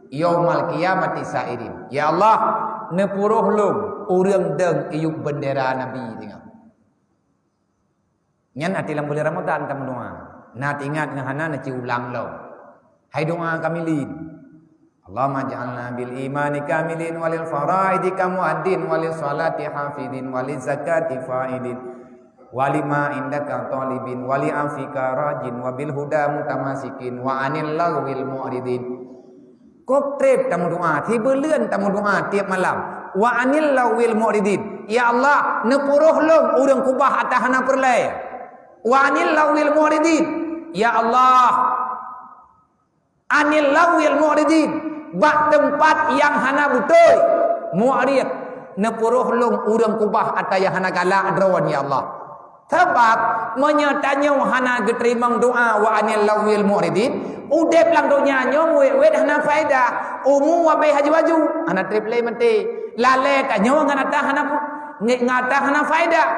yaumal qiyamati sairin. Ya Allah, nepuruh lum urang deng iuk bendera Nabi tengok. Nyan ati lam bulan Ramadan kamu doa. Nat ingat ngahana na ci ulang lo. Hai doa kami lin. Allahumma ja'alna bil imani kamilin walil faraidi kamuaddin walil salati hafidin walil zakati fa'idin walima indaka talibin wali afika rajin wabil huda mutamasikin wa anil lagwil mu'ridin. Kok trip tamu doa tiba leuan tamu doa tiap malam wa anil lagwil mu'ridin. Ya Allah nepuruh lum urang kubah atahana perlay wa anil lagwil mu'ridin. Ya Allah anil lagwil mu'ridin. Bak tempat yang hana betul mu'rid nepuruh lung urang kubah ataya hana galak drawan ya Allah. Sebab menyatanya hana geterimang doa wa anil lawil mu'ridin Udep lang dunia nyo wet hana faedah. Umu wa bai haji waju. Ana triple mate. Lale ta nyo ngata hana faedah.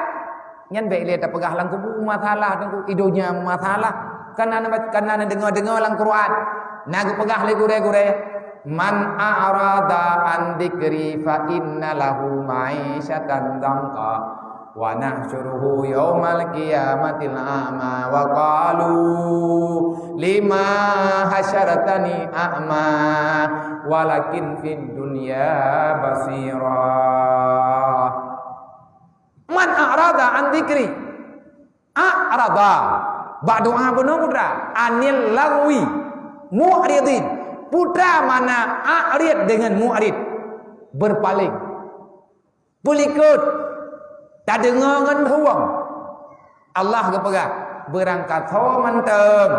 Nyan bai le ta pegah lang kubu masalah tengku idonya masalah. Karena dengar lang Quran. Nagu pegah le gure-gure. Man a'rada an dzikri fa inna lahu ma'isyatan dhanqa wa nahsyuruhu yaumal qiyamatil a'ma wa qalu lima hasyartani a'ma walakin fid dunya basira. Man a'rada an dzikri a'rada ba'du'a bunudra anil lagwi mu'ridin. Putra mana a'rid dengan mu'rid berpaling pelikut tak dengar ngan huang Allah kepegang berangkat ho manteng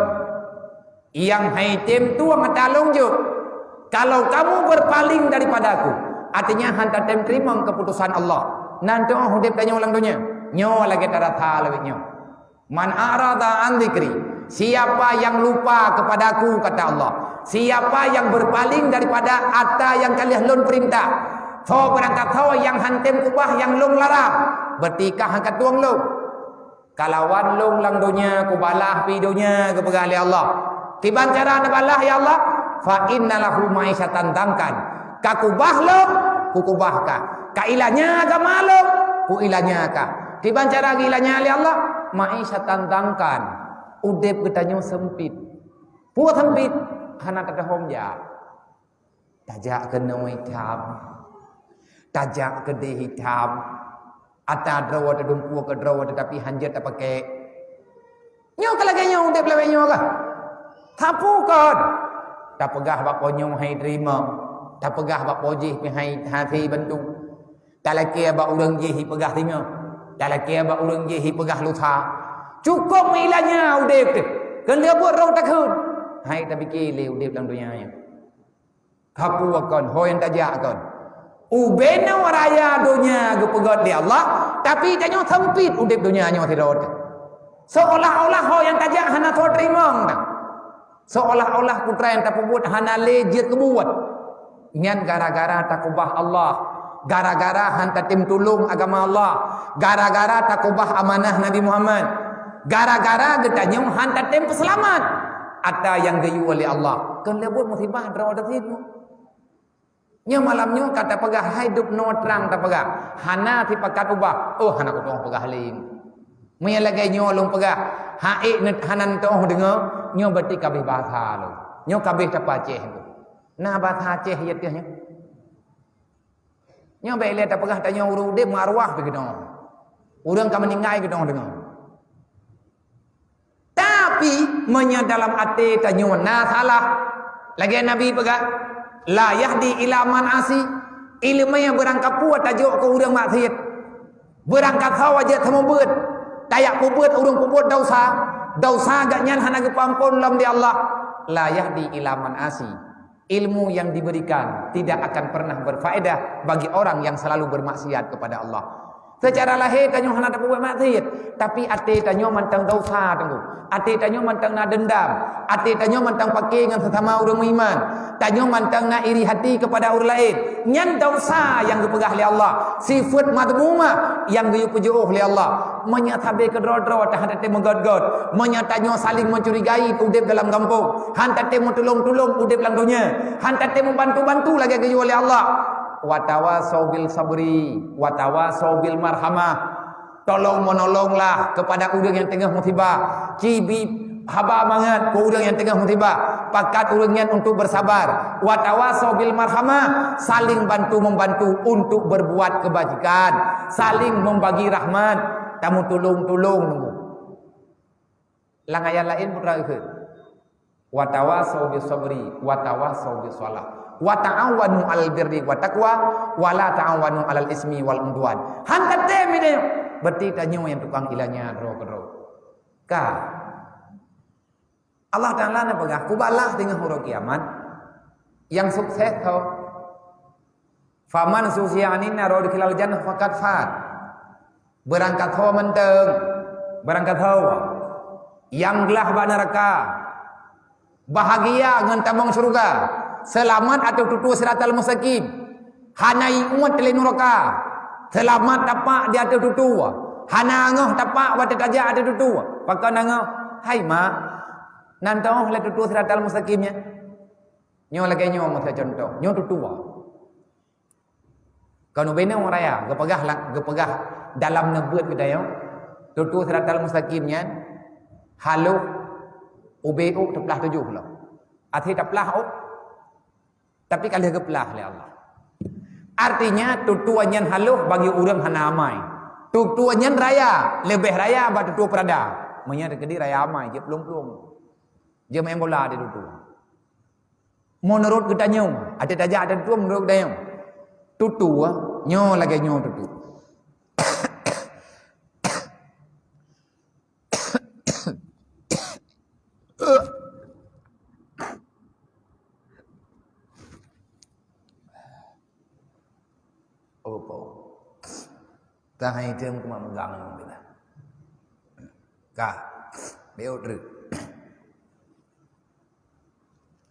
yang hai tem tuang atalong jo kalau kamu berpaling daripada aku artinya hanta tem terima keputusan Allah nanti hudip tanya ulang dunia nyo lagi taratha lagi nyo man arada an dzikri siapa yang lupa kepadaku kata Allah siapa yang berpaling daripada atta yang kalian lon perintah so berangkat so yang hantem kubah yang long larang bertikah angkat tuang long kalawan long lang dunia kubalah pidonya kepegang oleh Allah tiban cara nabalah ya Allah fa inna lahu ma'isyatan dangkan kakubah long kukubah ka kailanya agama long ku ilanya ka tiban cara ilanya oleh Allah ma'isyatan dangkan udep ketanya sempit puas sempit hana kata homja tajak ke noi hitam tajak ke de hitam ata drawa dumpu ke drawa tetapi hanjat tak pakai nyo kalaganya udep lewe nyo ka tapu kon tak pegah bak ponyo hai terima tak pegah bak pojih pi hai hati bantu tak laki bak urang je hi pegah terima tak laki bak urang je hi pegah lutha cukup milanya udep tu kan dia buat rong takun hai tapi kile udip dalam dunia nya kapu akon hoyan tajak akon ubena waraya dunia ge pegot di Allah tapi tanyo sempit udip dunia nya tirot seolah-olah hoyan tajak hana tho terima tak seolah-olah putra yang tak buat hana lejit kebuat nyan gara-gara takubah Allah gara-gara hanta tim tulung agama Allah gara-gara takubah amanah Nabi Muhammad gara-gara getanya hanta tim selamat ada yang gayu oleh Allah kan dia buat musibah draw ada situ nya malamnya kata pegah hidup no terang tak pegah hana ti pakat ubah oh hana ko tong pegah ling maya lagi nyo long pegah haik net hanan tong dengar nyo berarti kabeh bahasa lo nyo kabeh tak paceh tu nah bahasa Aceh ya teh nyo bae le tak pegah tanya urang de marwah begitu urang ka meninggal gitu dengar tapi dalam hati tanya nah salah lagi Nabi pegang la yahdi ila man asi ilmu yang berangkat puat tajuk ke urang maksiat berangkat hawa je temu beut tayak pubeut urang pubeut dosa gak nyan hana gepampun lam di Allah la yahdi ila man asi ilmu yang diberikan tidak akan pernah berfaedah bagi orang yang selalu bermaksiat kepada Allah secara lahir tanyo hana tak buat maksiat tapi ate tanyo mantang dosa tengku ate tanyo mantang na dendam ate tanyo mantang pakai dengan sesama orang beriman tanyo mantang na iri hati kepada orang lain nyan dosa yang dipegah oleh Allah sifat madmumah yang dipujuh oleh Allah menyatabe kedro-dro tahan ate megod-god menyatanyo saling mencurigai udip dalam kampung hantate mentulung-tulung udip dalam dunia hantate membantu-bantu lagi gayu oleh Allah watawasau bil sabri watawasau bil marhamah tolong menolonglah kepada orang yang tengah musibah cibi haba banget ke orang yang tengah musibah pakat orang yang untuk bersabar watawasau bil marhamah saling bantu membantu untuk berbuat kebajikan saling membagi rahmat tamu tolong-tolong nunggu lang ayat lain putra ke watawasau bis sabri watawasau bis shalah wa ta'awanu 'alal birri wa taqwa wa la ta'awanu 'alal ismi wal udwan hangkat temine berarti tanyo yang tukang ilanya dro ka Allah Taala na pegah kubalah dengan huruf kiamat yang sukses kau faman susianin naro dikilal jannah faqad fat berangkat hawa menteng berangkat hawa yang gelah ba neraka bahagia dengan tabung syurga, selamat atau tutu siratal mustaqim, hanai umat le neraka, selamat tapak di atas tutu, hana ngah tapak wate tajak ada tutu, pakai nangah, hai mak, nantau le tutu siratal mustaqimnya, nyo lagi nyo masa contoh, nyo tutu. Kalau bina orang raya, gepegah dalam nebut kita yo, tutu siratal mustaqimnya, halu UBU terpelah 7 pula. Arti terpelah tapi kali gepelah oleh Allah. Artinya tutuannya haluh bagi orang hana amai. Tutuannya raya, lebih raya ba tutu perada. Menya kedi raya amai je pelung-pelung. Je main bola di tutu. Menurut kita nyong, ada tajak ada tutu menurut kita nyong. Tutu nyo lagi nyo tutu. Ta hai thêm kuma megang bila. Ka beo dru.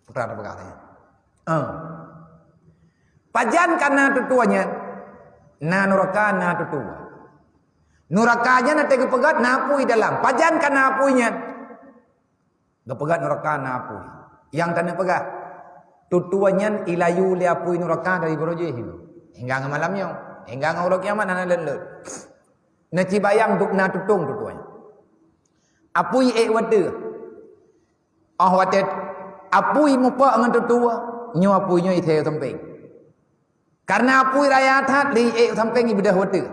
Putra ada berkata. Pajan kana tutuanya na neraka na tutua. Nerakanya na tege pegat na apui dalam. Pajan kana apuinya. Gepegat neraka na apui. Yang tanda pegat tutuanya ilayu li apui neraka dari borojehin. Hingga malamnya. Hingga nguruk kiamat nana lelut. Naci bayang duk na tutung tutuanya. Apui wate. Wate apui mupa ngan tutua. Nyo apui nyo ite samping. Karena apui raya that li samping ibadah wate.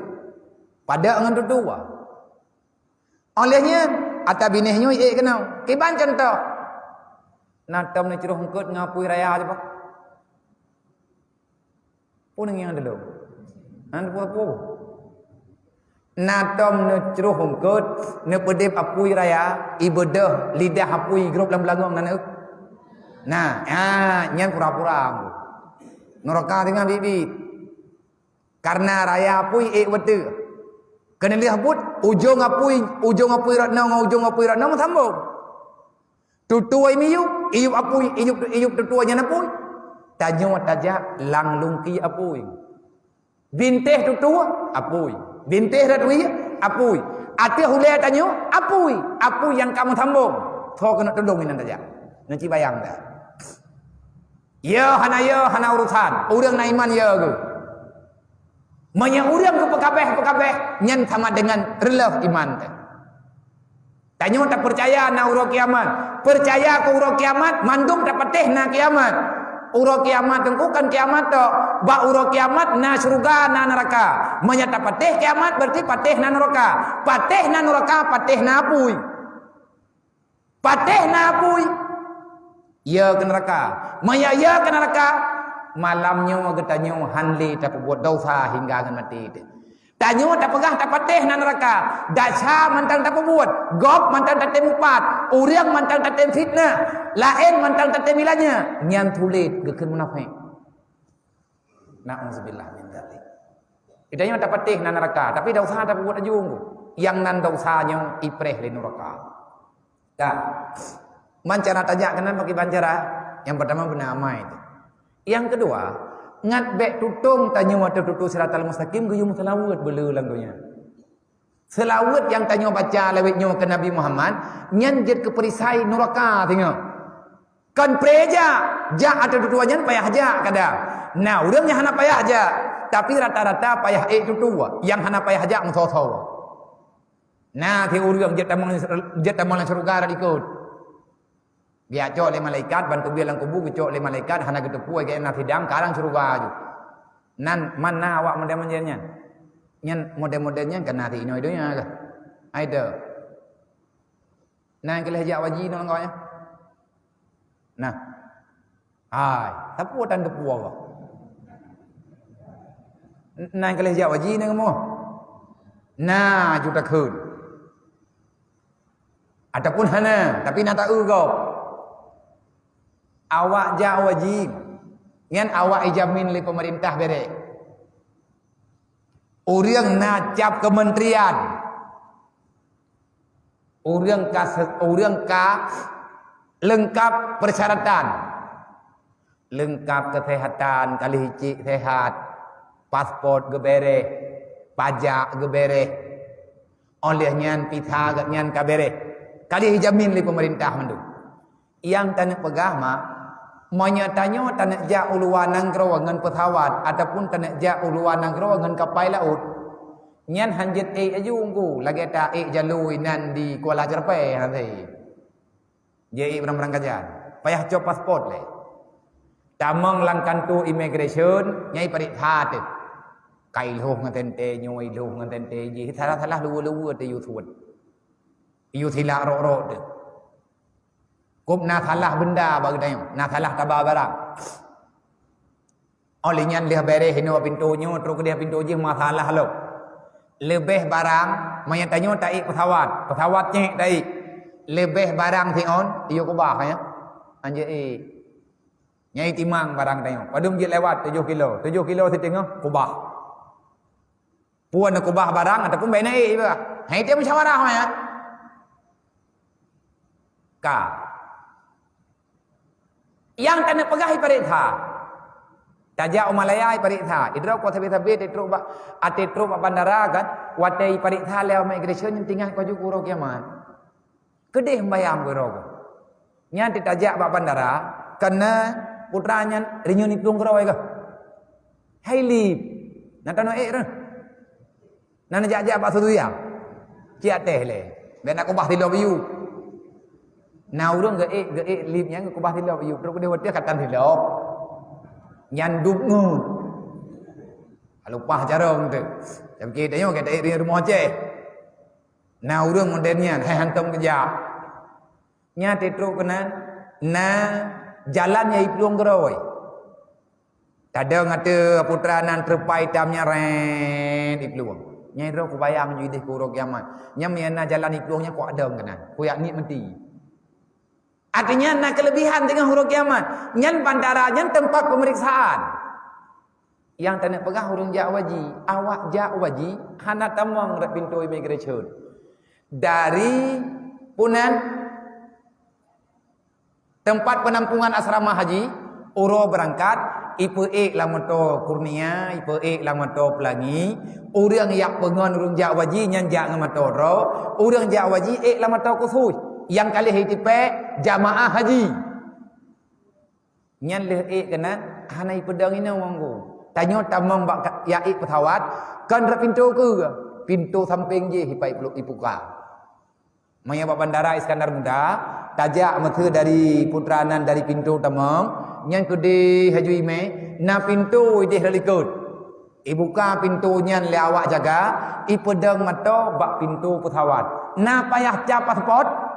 Pada ngan tutua. Olehnya ata binih nyo kenau. Kiban contoh. Natam ni ceruh ngkut ngapui raya aja pak. Pun yang dulu. Anda apa? Natom ne ceruh hongkot ne pedep apui raya ibadah lidah apui grup dalam belangong nana. Nah, nyan pura-pura. Neraka dengan bibit. Karena raya apui wate. Kena lihat but ujung apui ratna ujung apui ratna sambung. Tutuai miyu, iyup apui, iyup tutuanya apui. Tanyo tajak lang lungki apui. Binteh tutua apui. Binteh ratwi apui. Ati hulai tanyo apui. Apui yang kamu sambung. Tho kena tolong ini saja. Nanti bayang dah. Ya hana urusan. Urang na iman ya ke. Manya urang ke pekabeh nyan sama dengan relaf iman dah. Tanyo tak percaya na urang kiamat. Percaya ke urang kiamat mandum tak patih na kiamat. Uro kiamat tengkukan kiamat to ba uro kiamat na surga na neraka menyata patih kiamat berarti patih na neraka patih na apui ya ke neraka maya ya ke neraka malamnya getanyo hanli tak buat dosa hingga akan mati tanyo tak pegah tak patih na neraka dasha mantan tak buat gop mantan tak temupat uriang mantan tak fitnah lain mantan tak temilanya nyan tulit geken munafik na'udzubillah min dzalik idanya tak patih na neraka tapi dosa tak buat ajung yang nan dosanya ipreh le neraka dah mancara tajak kanan pakai bancara yang pertama benar amai itu yang kedua ngat bek tutung tanya waktu tutu siratal mustaqim guyum selawat belelang dunia. Selawat yang tanya baca lewatnya ke Nabi Muhammad nyan jet ke perisai neraka tengok. Kan preja ja atau tutuannya payah aja kada. Nah, urangnya hana payah aja, tapi rata-rata payah tutua yang hana payah aja musoso. Nah, ti urang jet tamal surga ikut. Dia cok le malaikat bantu bilang kubu cok le malaikat hana getepu ge na hidam karang surga aju. Nan mana awak model-modelnya? Nyan model-modelnya kan nari ino idonya ke. Aida. Nan keleh jak waji no ngaunya. Nah. Ai, tapu tan depu awak. Nan keleh jak waji no ngemo. Nah, juta kun. Ataupun hana, tapi nak tahu kau. Awak ja wajib ngan awak ijamin li pemerintah bere urang nacap kementerian urang ka lengkap persyaratan, lengkap kesehatan, kali hiji sehat, pasport gebere, pajak gebere, oleh nyan pita nyan kabere, kali hijamin li pemerintah mendu. Yang tanah pegah mak, menyatanya tanah jak uluan nangro dengan pesawat ataupun tanah jak uluan nangro dengan kapal laut. Nyan hanjit aju unggu lagi tak jalui nan di Kuala Cerpe nanti. Jadi berang kajian, payah cop pasport le. Tamang langkan tu immigration nyai periksa tu. Kai loh ngan tente nyoi loh ngan tente ji salah lu tu YouTube. Yutila ro tu. Kup na salah benda bagi tanya, na salah tabar barang. Oleh nyan dia bere hino pintunya terus dia pintu je masalah lo. Lebih barang menyatanya tak pesawatnya tak lebih barang ti on iyo ko bah ya anje nyai timang barang tengok padum je lewat 7 kilo si tengok ko bah puan ko bah barang ataupun baik naik juga hai dia musyawarah ya ka yang kena pegahi perintah tajak Malaya periksa idro ko sabit idro ba atitro ba bandara kan watai periksa lew migration yang tinggal ko ju kuro kiamat kedih bayam goro nya ditajak ba bandara kena putranya rinyun iplung goro ke haili natano re nana jajak ba sudu ya cia teh le ben aku bah tilo biu na urang ge lip nya ko bah tilo biu terus dia watia katan tilo nyan duk ngut lupa jarong tu jam kita yo kita di rumah je na urang modennya hai hantam kerja nya tetro kena na jalan nya ipluang geroi tadang ngate putra nan terpai tamnya ren ipluang nya ro ku bayang jidih ku ro kiamat nya miana jalan ipluangnya ku adang kena ku yak ni menti. Artinya nak kelebihan dengan huruf kiamat. Nyan bandaranya tempat pemeriksaan. Yang tak nak pegang huruf jakwaji. Awak jakwaji. Hana tamang rat pintu immigration. Dari punan tempat penampungan asrama haji. Uro berangkat. Ipe lamato kurnia. Ipe lamato pelangi. Orang yang pengen huruf jakwaji. Nyan jak ngamato ro. Orang jakwaji lamato kusui. Yang kali hitipe jamaah haji. Nyan leh kena hanai pedang ini wanggo. Tanya tamang bak ya pesawat kan pintu ke? Pintu samping je hipai peluk ipuka. Maya bak bandara Iskandar Muda tajak methe dari putranan dari pintu tamang nyan kede haju ime na pintu ide relikut. Ibuka pintu nyan le awak jaga ipedang mato bak pintu pesawat. Na payah cap pasport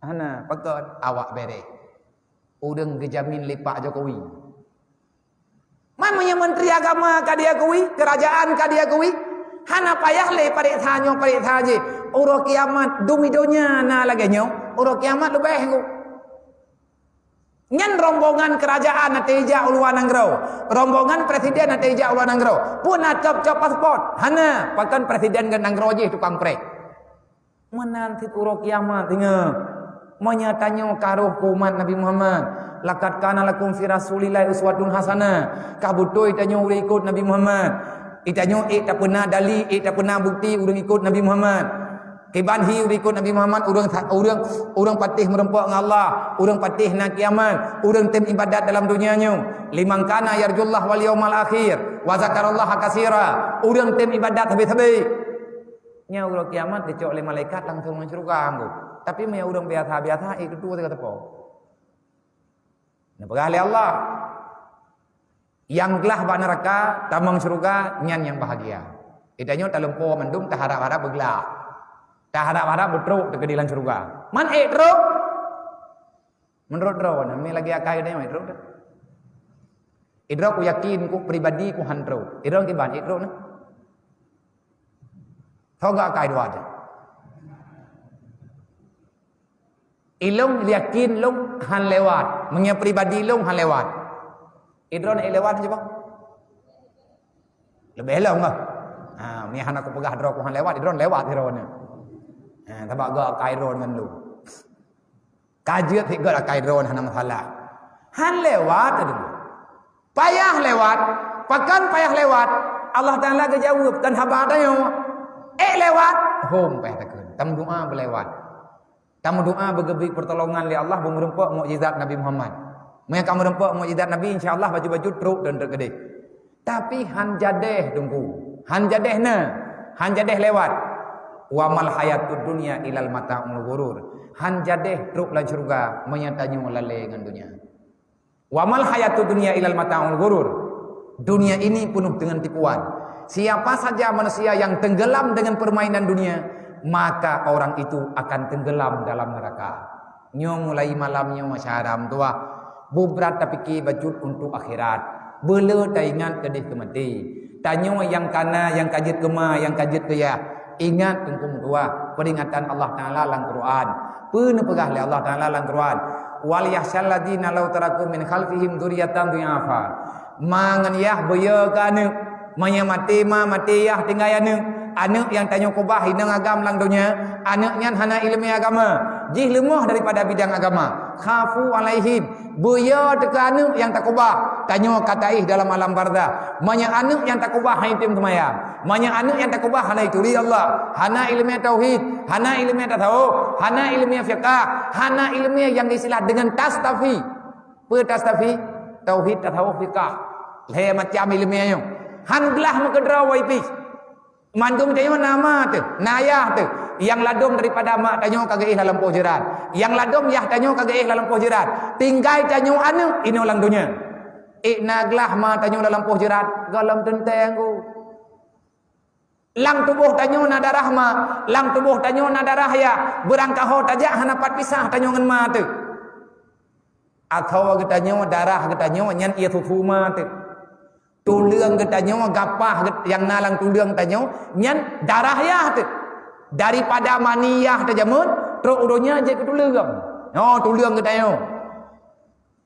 Hana, pakot awak bere. Udang kejamin lipak Jokowi. Mamanya Menteri Agama ka dia kui, kerajaan ka dia kui. Hana payah le periksa je. Uro kiamat dumidonya na lagi nyo. Uro kiamat lebih ku. Nyan rombongan kerajaan natija uluan nanggro. Rombongan presiden natija uluan nanggro. Pun cop pasport. Hana, pakan presiden gan nanggro je tukang prek. Menanti uro kiamat tinggal. Menyatanya karuh kumat Nabi Muhammad laqad kana lakum fi rasulillahi uswatun hasanah kabuto itanya urang ikut Nabi Muhammad itanya tak pernah dali tak pernah bukti urang ikut Nabi Muhammad kibanhi urang ikut Nabi Muhammad urang patih merempak dengan Allah urang patih nak kiamat urang tem ibadat dalam dunianya liman kana yarjullah wal yaumal akhir wa zakarallaha katsira urang tem ibadat habis-habis nya urang kiamat dicok oleh malaikat langsung masuk surga tapi maya urang biasa itu dua tiga tepo. Nah, pegahli Allah. Yang gelah ba neraka, tamang surga nyan yang bahagia. Itanya talempo mendum tak harap-harap beglah. Tak harap-harap betruk ke kedilan surga. Man truk? Menurut drone, ini lagi akai dia truk. Idro ku yakin ku pribadi ku handro. Idro ki ban idro nah. Thoga akai dua aja. Ilung yakin long han lewat, mengia pribadi long han lewat. Idron lewat aja bang. Lebih elok enggak? Ah, ni han aku pegah dro ku han lewat, idron lewat idronnya. Ah, tabak gak kai ron ngan lu. Kajiat hingga akai drone hana masalah. Han lewat ada. Payah lewat, pakan payah lewat. Allah Taala ke jawab kan haba tanya. Lewat, hom payah takun. Tam doa berlewat. Tam doa bergebik pertolongan li Allah berempak mukjizat Nabi Muhammad. Mereka kamu rempak mukjizat Nabi insya-Allah baju-baju truk dan tergede. Tapi han jadeh tunggu. Han jadeh han jadeh lewat. Wa mal hayatud dunya ilal mata'ul ghurur. Han jadeh truk lan surga menyatanya lalai dengan dunia. Wa mal hayatud dunya ilal mata'ul ghurur. Dunia ini penuh dengan tipuan. Siapa saja manusia yang tenggelam dengan permainan dunia, maka orang itu akan tenggelam dalam neraka. Nyo mulai malamnya masyaram tua. Bubrat tapi ki bajut untuk akhirat. Bela taingat kedih kemati. Tanya yang kana, yang kajit kema, yang kajit kaya. Ingat tengkum tua peringatan Allah Taala dalam Quran. Penuh pegah oleh Allah Taala dalam Quran. Wal yahsyal ladina law taraku min khalfihim dzurriyyatan dhi'afa. Mangan yah beya kana maya mati yah tinggal anak yang tanya kubah hidang agam lang dunia, anaknya hana ilmu agama, jih lemah daripada bidang agama. Khafu alaihim, buya teka anak yang tak kubah, tanya kataih dalam alam barzah. Manya anak yang tak kubah hai tim semayang, manya anak yang tak kubah hana itu li Allah, hana ilmu tauhid, hana ilmu tasawuf, hana ilmu fiqh, hana ilmu yang disilat dengan tastafi. Apa tastafi? Tauhid tasawuf fiqh. Le macam ilmunya. Han gelah makedraw waipis. Mandum tanya nama tu, nayah tu. Yang ladum daripada mak tanya kagak dalam pojeran. Yang ladum yah tanya kagak dalam pojeran. Tinggai tanya anu ini ulang dunia. Naglah ma tanya dalam pojeran, galam tentang ku. Lang tubuh tanya na darah ma, lang tubuh tanya na darah ya. Berangkaho tajak hanapat pisah tanya ngan ma tu. Atau kita tanya darah kita tanya nyan ia tutuma tu. Tulang katanya gapah yang nalang tulang tanya nyan darah ya tu daripada maniyah tajamun teruk udonya je ke tulang. Tulang katanya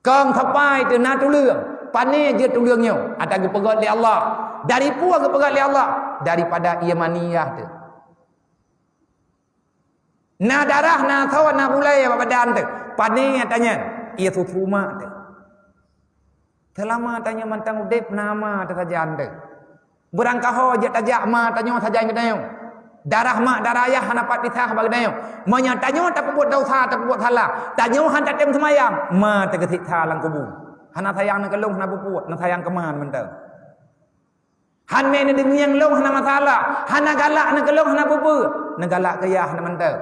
kang thapai tu na tulang pane je tulangnya ada ke pegat li Allah dari puang ke pegat li Allah daripada ia maniyah tu na darah na thawa na bulai badan tu pane tanya ia tutuma tu. Selama tanya mantang udip nama saja anda. Berangkaho je tajak ma tanya saja yang kedaya. Darah mak darah ayah hanapat pisah bagdaya. Manya tanya tak buat dosa tak buat salah. Tanya han tak tem semayang. Ma tergetik talang kubur. Hana sayang nak kelung hana buat, nak sayang keman mentang. Han ne dengan long hana masalah. Hana galak nak kelung hana buat. Nak galak kaya hana mentang.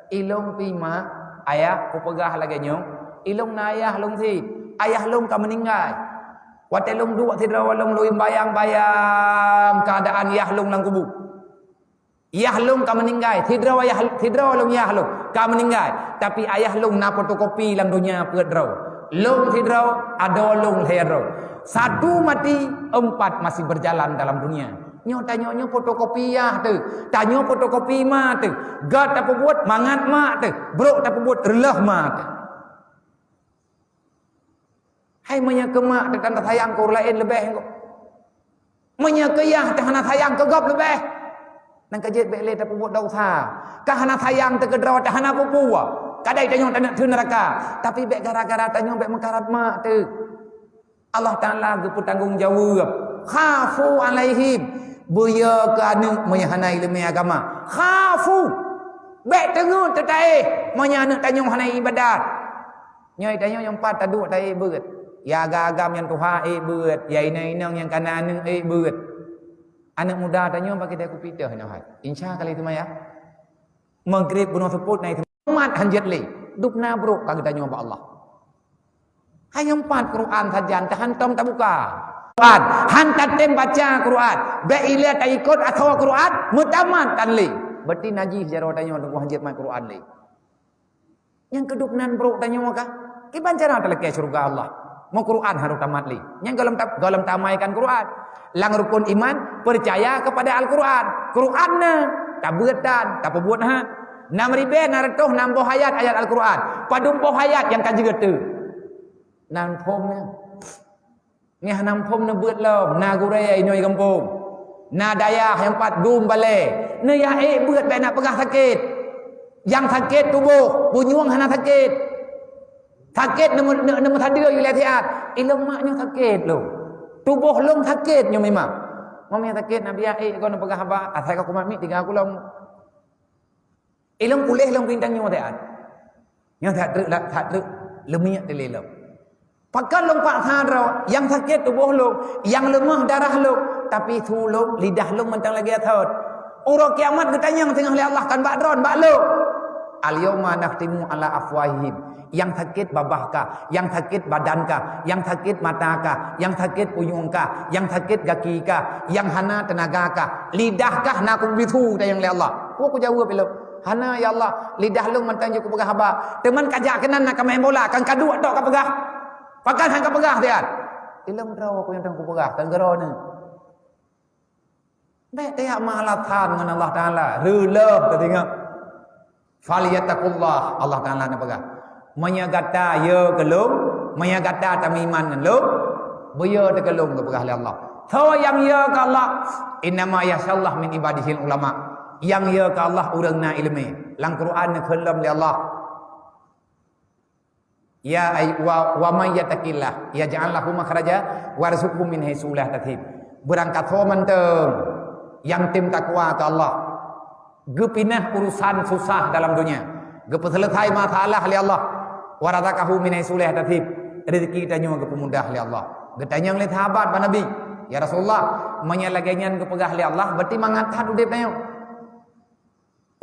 Ilong pima ayah ku pegah lagi nyong. Ilong na ayah long si. Ayah long ka meninggal. Watelung dua tidak walung luim bayang keadaan yahlung lang kubu. Yahlung ka meninggal, tidak walung yahlung ka meninggal. Tapi ayah lung na fotokopi lang dunia pedraw. Lung tidak ada lung hero. Satu mati, empat masih berjalan dalam dunia. Nyo tanya fotokopiah tu, tanya fotokopi ma tu. Gad tak buat mangat ma tu, bro tak buat relah ma tu. Hai menyakemak dengan sayang kau lain lebih kau. Menyakeyah dengan sayang kau gap lebih. Nang kajet bele tak buat dosa. Kahana sayang terkedraw tahana pupua. Kadai tanya tak tu neraka. Tapi bek gara-gara tanya bek mengkarat mak tu. Allah Taala gepu tanggung jawab. Khafu alaihim. Buya ke anu menyahana ilmu agama. Khafu. Bek tengok tetai. Menyana tanya hana ibadat. Nyai tanya yang empat taduk tai beut. Ya agam yang tuha beut, ya inang yang kanan beut. Anak muda tanya bagi dia kopi teh nah hai. Insya kali itu maya. Maghrib bunuh seput naik mat hanjat li. Dupna bro kagak tanya ba Allah. Hai empat Quran saja tahan tom tak buka. Quran, hantar tem baca Quran. Ba ila ta ikut atau Quran mutamat tan li. Berarti najis jaro tanya untuk hanjat mat Quran li. Yang kedupnan bro tanya maka iban cara teleke surga Allah. Mau Quran harus tamat li. Yang galam tamaikan Quran. Lang rukun iman percaya kepada Al-Quran. Quran na tabetan, tak buat ha. 6,960 ayat Al-Quran. Padumpoh ayat yang kan juga tu. Nan phom ni. Ni hanam phom na beut lom, na gurei inoi kampung. Na dayah yang pat dum bale. Ni ya beut be nak pegah sakit. Yang sakit tubuh, bunyuang hana sakit. Sakit nemu tadi yo lihat ilmu maknya sakit lo. Tubuh long sakitnya memang. Mami sakit nabi ai kau nak pegah apa? Asal kau mami tinggal aku long. Ilmu kulih long bintangnya ada. Yang tak teruk lemih terlelap. Pakai long pak hadro yang sakit tubuh lo, yang lemah darah lo, tapi tu lo lidah lo mentang lagi athot. Orang kiamat ketanya tengah oleh Allah kan bakron bak lo. Al-yawma nakhtimu ala afwahihim. Yang sakit babahkah, yang sakit badankah, yang sakit matakah, yang sakit puyungkah, yang sakit gakikah, yang hana tenagakah, lidahkah nak kubitu tayang oleh Allah. Aku jawab belum. Hana ya Allah, lidah lu mentang aku pegah haba. Teman kajak kenan nak main bola, kan kaduk tok ka pegah. Pakan hang ka pegah dia. Ilmu draw aku yang tang ku pegah, kan gero ni. Baik dia malatan dengan Allah Taala, releh kita tengok. Falyattaqullah Allah Taala nak pegah. Menyagata ya kelung, menyagata tamiman kelung, beya te kelung ke pegah Allah. So yang ya ke Allah, innama yasallah min ibadihil ulama. Yang ya ke Allah urang na ilmi. Lang Quran ne kelam li Allah. Ya ay wa may yattaqillah yaj'al lahu makhraja warzuqhu min haitsu la yahtasib. Berangkat so menteng yang tim takwa ke Allah. Ge pindah urusan susah dalam dunia. Ge selesai masalah li Allah. Warazaqahu min haitsu la yahtasib. Rezeki tanya ke pemudah li Allah. Ge tanya oleh sahabat ba Nabi, ya Rasulullah, menyalaganyan ke pegah li Allah berarti mangathat udip tanya.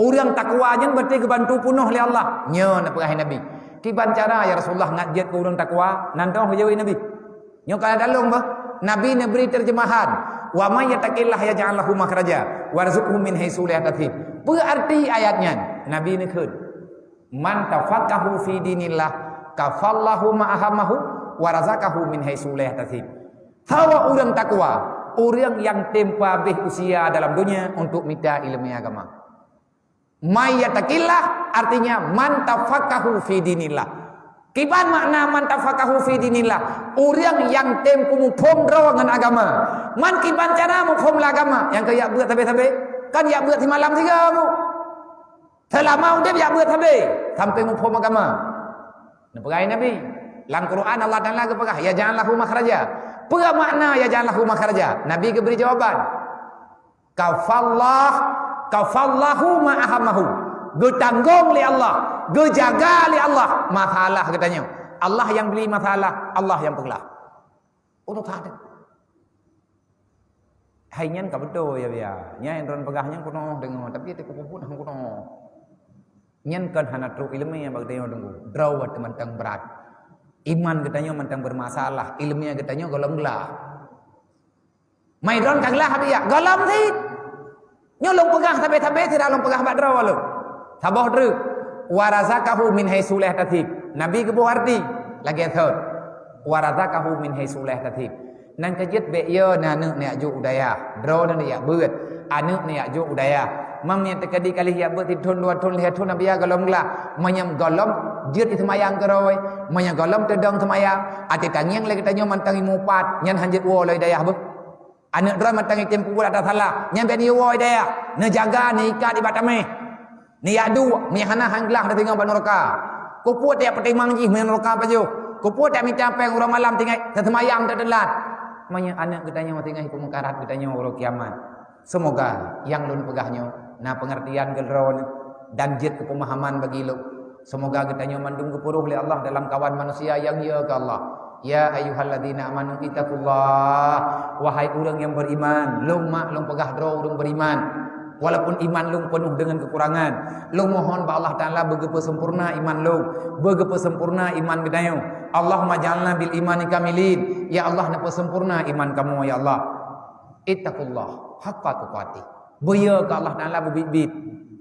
Orang takwanya berarti kebantu punuh oleh Allah. Nya nak pegah Nabi. Kiban cara ya Rasulullah ngajat ke orang takwa, nantau hajawi Nabi. Nya kalau dalung bah, Nabi ne beri terjemahan. Wa may yattaqillah yaj'al lahu makhraja warzuqhu min haitsu la yahtasib. Berarti ayatnya Nabi ne keun. Man tafaqahu fi dinillah kafallahu ma'ahamahu warazaqahu min haitsu la yahtasib. Tawa orang takwa, orang yang tempa habis usia dalam dunia untuk minta ilmu agama. May yattaqillah artinya man tafaqahu fi dinillah. Kiban makna man tafaqahu fi dinillah, orang yang tempu muphom dengan agama. Man kiban cara muphom agama, yang kaya buat tabe-tabe, kan ya buat di malam tiga mu. Selama udip ya buat tabe, sampai muphom agama. Nabi Nabi, dalam Quran Allah Taala ke pegah, ya jangan lahu makhraja. Apa makna ya jangan lahu makhraja? Nabi ke beri jawaban. Kafallahu ma'ahamahu. Getanggung li Allah, gejaga li Allah masalah katanya. Allah yang beli masalah, Allah yang pegelah. Untuk ada. Hainyan ka betul ya biar. Nya yang ron pegahnya kuno dengar, tapi itu kupupun hang kuno. Nyen kan hana tru ilmu yang bagdayo dengu. Drawat mentang berat. Iman katanya mentang bermasalah, ilmunya katanya golong gelah. Mai ron kaglah habia, golong sih. Nyolong pegah tabe-tabe tidak long pegah bak draw lu. Sabah dru warazaqahu min haitsu la yahtasib. Nabi ke arti lagi third warazaqahu min haitsu la yahtasib. Nan kejit be ye na ne ne ju udaya draw ne ya beut anu ne ya ju udaya mam ne tekadi kali ya beut thun dua thun lihat thun nabi ya golom la menyam golom jit semayang keroi menyam golom tedang semayang ati tangiang lagi tanyo mantangi mupat nyan hanjit wo loi daya be anu draw mantangi tempu ada salah nyan be ni wo daya ne jaga ne ikat di batame ni adu mi hana hanglah dah tengok neraka. Ku puat dia pertimang ji neraka pajo. Ku puat dia minta peng orang malam tinggal semayang tak telat. Manya anak kitanya mau tinggal hukum karat kitanya orang kiamat. Semoga yang lun pegahnya na pengertian gelron dan jid kepemahaman bagi lu. Semoga kitanya mandung kepuruh oleh Allah dalam kawan manusia yang ya ke Allah. Ya ayyuhalladzina amanu ittaqullah. Wahai orang yang beriman, lu mak lu pegah dro orang beriman. Walaupun iman lu penuh dengan kekurangan, lu mohon ba Allah Taala begepe sempurna iman lu, begepe sempurna iman gedayo. Allahumma ja'alna bil imani kamilin. Ya Allah napa sempurna iman kamu ya Allah. Ittaqullah haqqa tuqatih. Beya ke Allah Taala bebit-bit.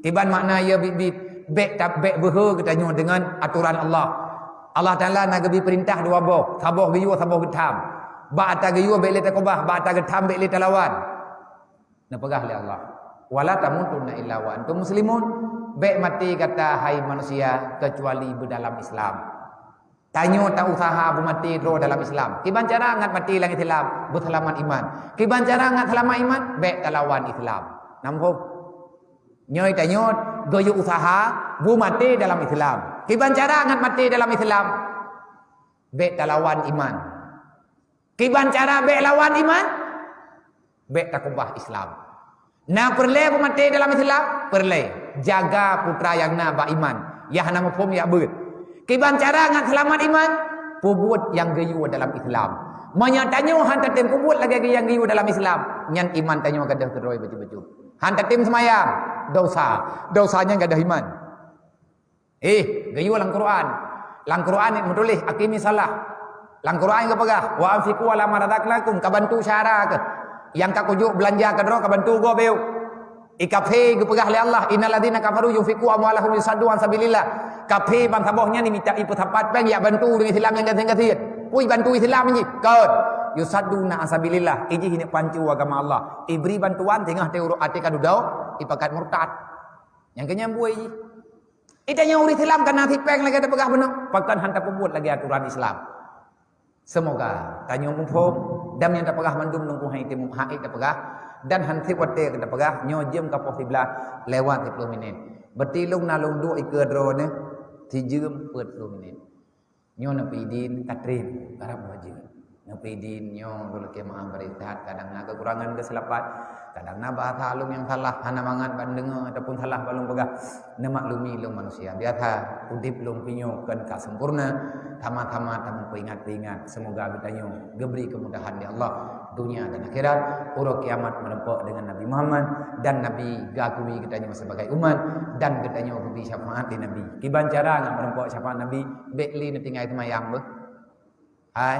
Tiban makna ya bit-bit, bek tak bek behe gedayo dengan aturan Allah. Allah Taala nak gebi perintah dua boh, saboh geyu saboh getam. Ba ata geyu bek le takobah, ba ata getam bek le talawan. Napegah le Allah. Wala tamutunna illa wa antum muslimun. Baik mati kata hai manusia kecuali berdalam Islam. Tanyo tak usaha bermati ro dalam Islam. Kiban cara ngat mati lang Islam berselamat iman. Kiban cara ngat selamat iman baik talawan Islam. Nampo. Nyoy tanyo goyo usaha bu mati dalam Islam. Kiban cara ngat mati dalam Islam Bek tak lawan iman. Kiban cara bek lawan iman? Bek tak ubah Islam. Nah perle mati dalam Islam? Perle. Jaga putra yang na ba iman. Yah nama pom ya beut. Kiban cara ngan selamat iman? Pubut yang geyu dalam Islam. Menyatanya hantar tim pubut lagi yang geyu dalam Islam. Nyan iman tanya gadah teroi baju-baju. Hantar tim semayang. Dosa. Dosanya gadah iman. Geyu lang Quran. Lang Quran ni menulis akimi salah. Lang Quran ke pegah. Wa anfiqu ala ma razaqnakum kabantu syara ke. Yang kau kujuk belanja ke dro kabantu go beu. Ikape ke pegah le Allah innal ladzina kafaru yunfiqu amwalahum lisaddu an sabilillah. Kape bang sabohnya ni minta ipu tapat peng ya bantu dengan Islam yang ganti-ganti. Pui bantu Islam ni. Kau yusadduna an sabilillah. Iji hini pancu agama Allah. Ibri bantuan tengah teuro ate kadudau ipakat murtad. Yang kenyambui ji. Itanya uri Islam kan nanti peng lagi ada pegah benar. Pakan hantar pembuat lagi aturan Islam. Semoga tanya mumpung dam yang tak pegah mandum nunggu hai timum hai tak pegah dan hanti wate tak pegah nyojem kapok sebelah lewat 30 minit. Bertilung nalung duk ikedro ne tijem 40 minit. Nyo napi din katrin karab wajib. Napi din nyo dulu ke maam beritat kadang na kekurangan kesilapan, kadang na bahasa alung yang salah hana mangan bandenga ataupun salah balung pegah ne maklumi lung manusia. Biasa udip lung pinyo kan ka sempurna. Tamat-tamat tamu peringat-peringat. Semoga kita nyo geberi kemudahan di Allah dunia dan akhirat. Urut kiamat menempok dengan Nabi Muhammad dan Nabi gakui kita nyo sebagai umat dan kita nyo beri syafaat di Nabi. Kiban cara ngak menempok syafaat Nabi bekli ne tinggal semayang be. Hai,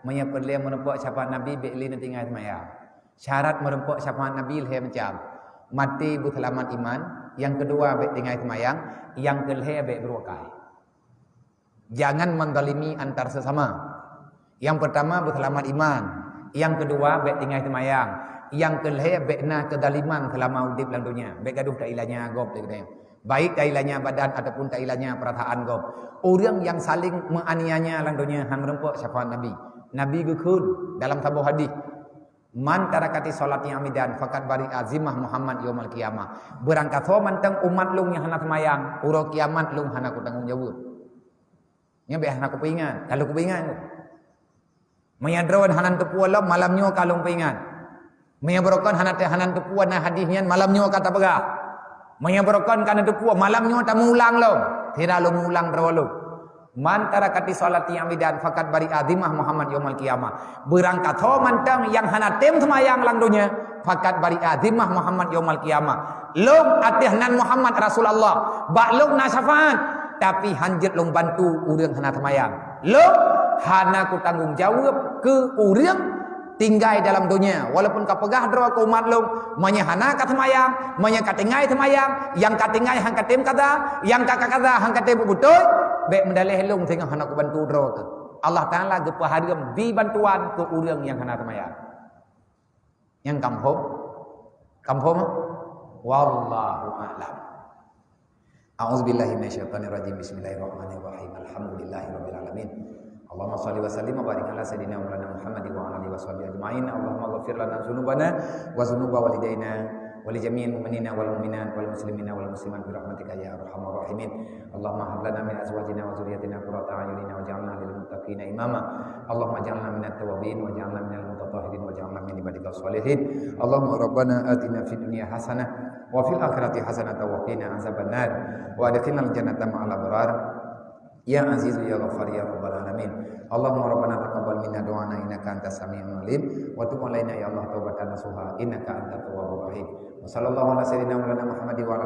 menya perlu menempok syafaat Nabi bekli ne tinggal semayang. Syarat menempok syafaat Nabi leh macam mati bu selamat iman, yang kedua bek tinggal semayang, yang kelih bek berwakai. Jangan mendalimi antar sesama. Yang pertama berselamat iman. Yang kedua baik tinggal semayang. Yang kelih baikna kedaliman selama udip dalam dunia. Baik gaduh tak ilahnya gob. Baik tak ilahnya badan ataupun tak ilahnya perasaan gob. Orang yang saling menganiaya dalam dunia hang merempok syafaat Nabi. Nabi gekun dalam sebuah hadis. Man tarakati salati amidan fakat bari azimah Muhammad yaumul qiyamah. Berangkat so manteng umat lung yang hendak semayang, uro kiamat lung hendak ku tanggung jawab. Nya biar nak kupingan, kalau kupingan. Menyadron hanan tepua lah malamnya kalau kupingan. Menyabrokan hanan tepua nah hadisnya malamnya kata pegah. Menyabrokan kana tepua malamnya tak mengulang lo. Tidak lo mengulang terlalu. Man tarakati salati amidan fakat bari azimah Muhammad yaumul qiyamah. Berangkat ho mantang yang hanatem semayang lang dunia fakat bari azimah Muhammad yaumul qiyamah. Lom atihnan Muhammad Rasulullah. Bak lom na syafaat. Tapi hanjit long bantu urang hana semayang. Long hana ku tanggung jawab ke urang tinggal dalam dunia. Walaupun ka pegah dro ke umat long, manya hana ka semayang, manya ka tingai semayang, yang ka tingai hang ka tem kata, yang ka kata hang ka tem betul, bek mendalih long tengah hana ku bantu dro ke. Allah Taala ge paharem bi bantuan ke urang yang hana semayang. Yang kampung wallahu a'lam. A'udzubillahi minasyaitonirrajim. Bismillahirrahmanirrahim. Alhamdulillahirabbil alamin. Allahumma shalli wa sallim wa barik ala sayidina Maulana Muhammad wa alihi washabihi ajmain. Allahumma ighfir lana dzunubana wa dzunuba walidaina wa li jami'il mu'minina wal mu'minat wal muslimina wal muslimat bi rahmatika ya arhamar rahimin. Allahumma hab lana min azwajina wa dzurriyyatina qurrata a'yunin waj'alna lil muttaqina imama. Allahumma ij'alna minat tawwabin waj'alna minal mutatahhirin waj'alna min ibadikal sholihin. Allahumma rabbana atina fid dunya hasanah wa fil akhirati hasanatan wa qina azabannar wa adkhilnal jannata ma'al abrar ya azizu ya ghafar ya rabbal alamin. Allahumma rabbana taqabbal minna du'ana innaka antas samiul alim wa tub alaina ya Allah taubatan nasuha innaka antat tawwabur rahim. Wa sallallahu ala sayyidina Maulana Muhammad wa ala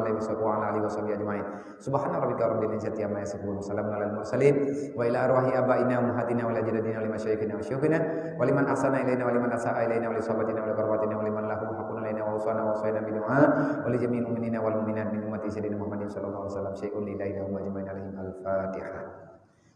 alihi washabihi ajmain. Subhana rabbika rabbil izzati amma yasifun. Salamun alal mursalin wa ila arwahi abaina wa ummahatina wa ila jadadina wa limasyayikhina wa syuyukhina wa liman ahsana ilaina wa liman asaa ilaina wa li sahabatina wa li qarwatina wa liman lahu haqqun alaina wa usana wa usayna bi du'a wa li jami'il mu'minina wal mu'minat min ummati sayyidina Muhammadin sallallahu alaihi wasallam syai'un lillahi wa ajmain alaihim al-fatihah.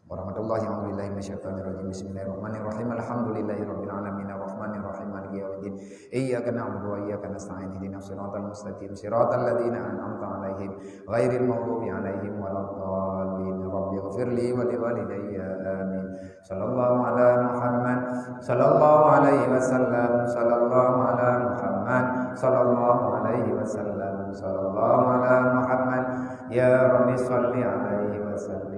Warahmatullahi wabarakatuh. Bismillahirrahmanirrahim. Bismillahirrahmanirrahim. Alhamdulillahirabbil alamin arrahmanir rahim maliki yaumiddin. Iyyaka na'budu wa iyyaka nasta'in. Ihdinas siratal mustaqim. Siratal ladzina an'amta 'alaihim ghairil maghdubi 'alaihim waladdallin. Rabbighfirli wa liwalidayya. Amin. Sallallahu ala Muhammad sallallahu alaihi wasallam. Sallallahu ala Muhammad sallallahu alaihi wasallam. Sallallahu ala Muhammad ya Rabbi shalli alaihi wasallam.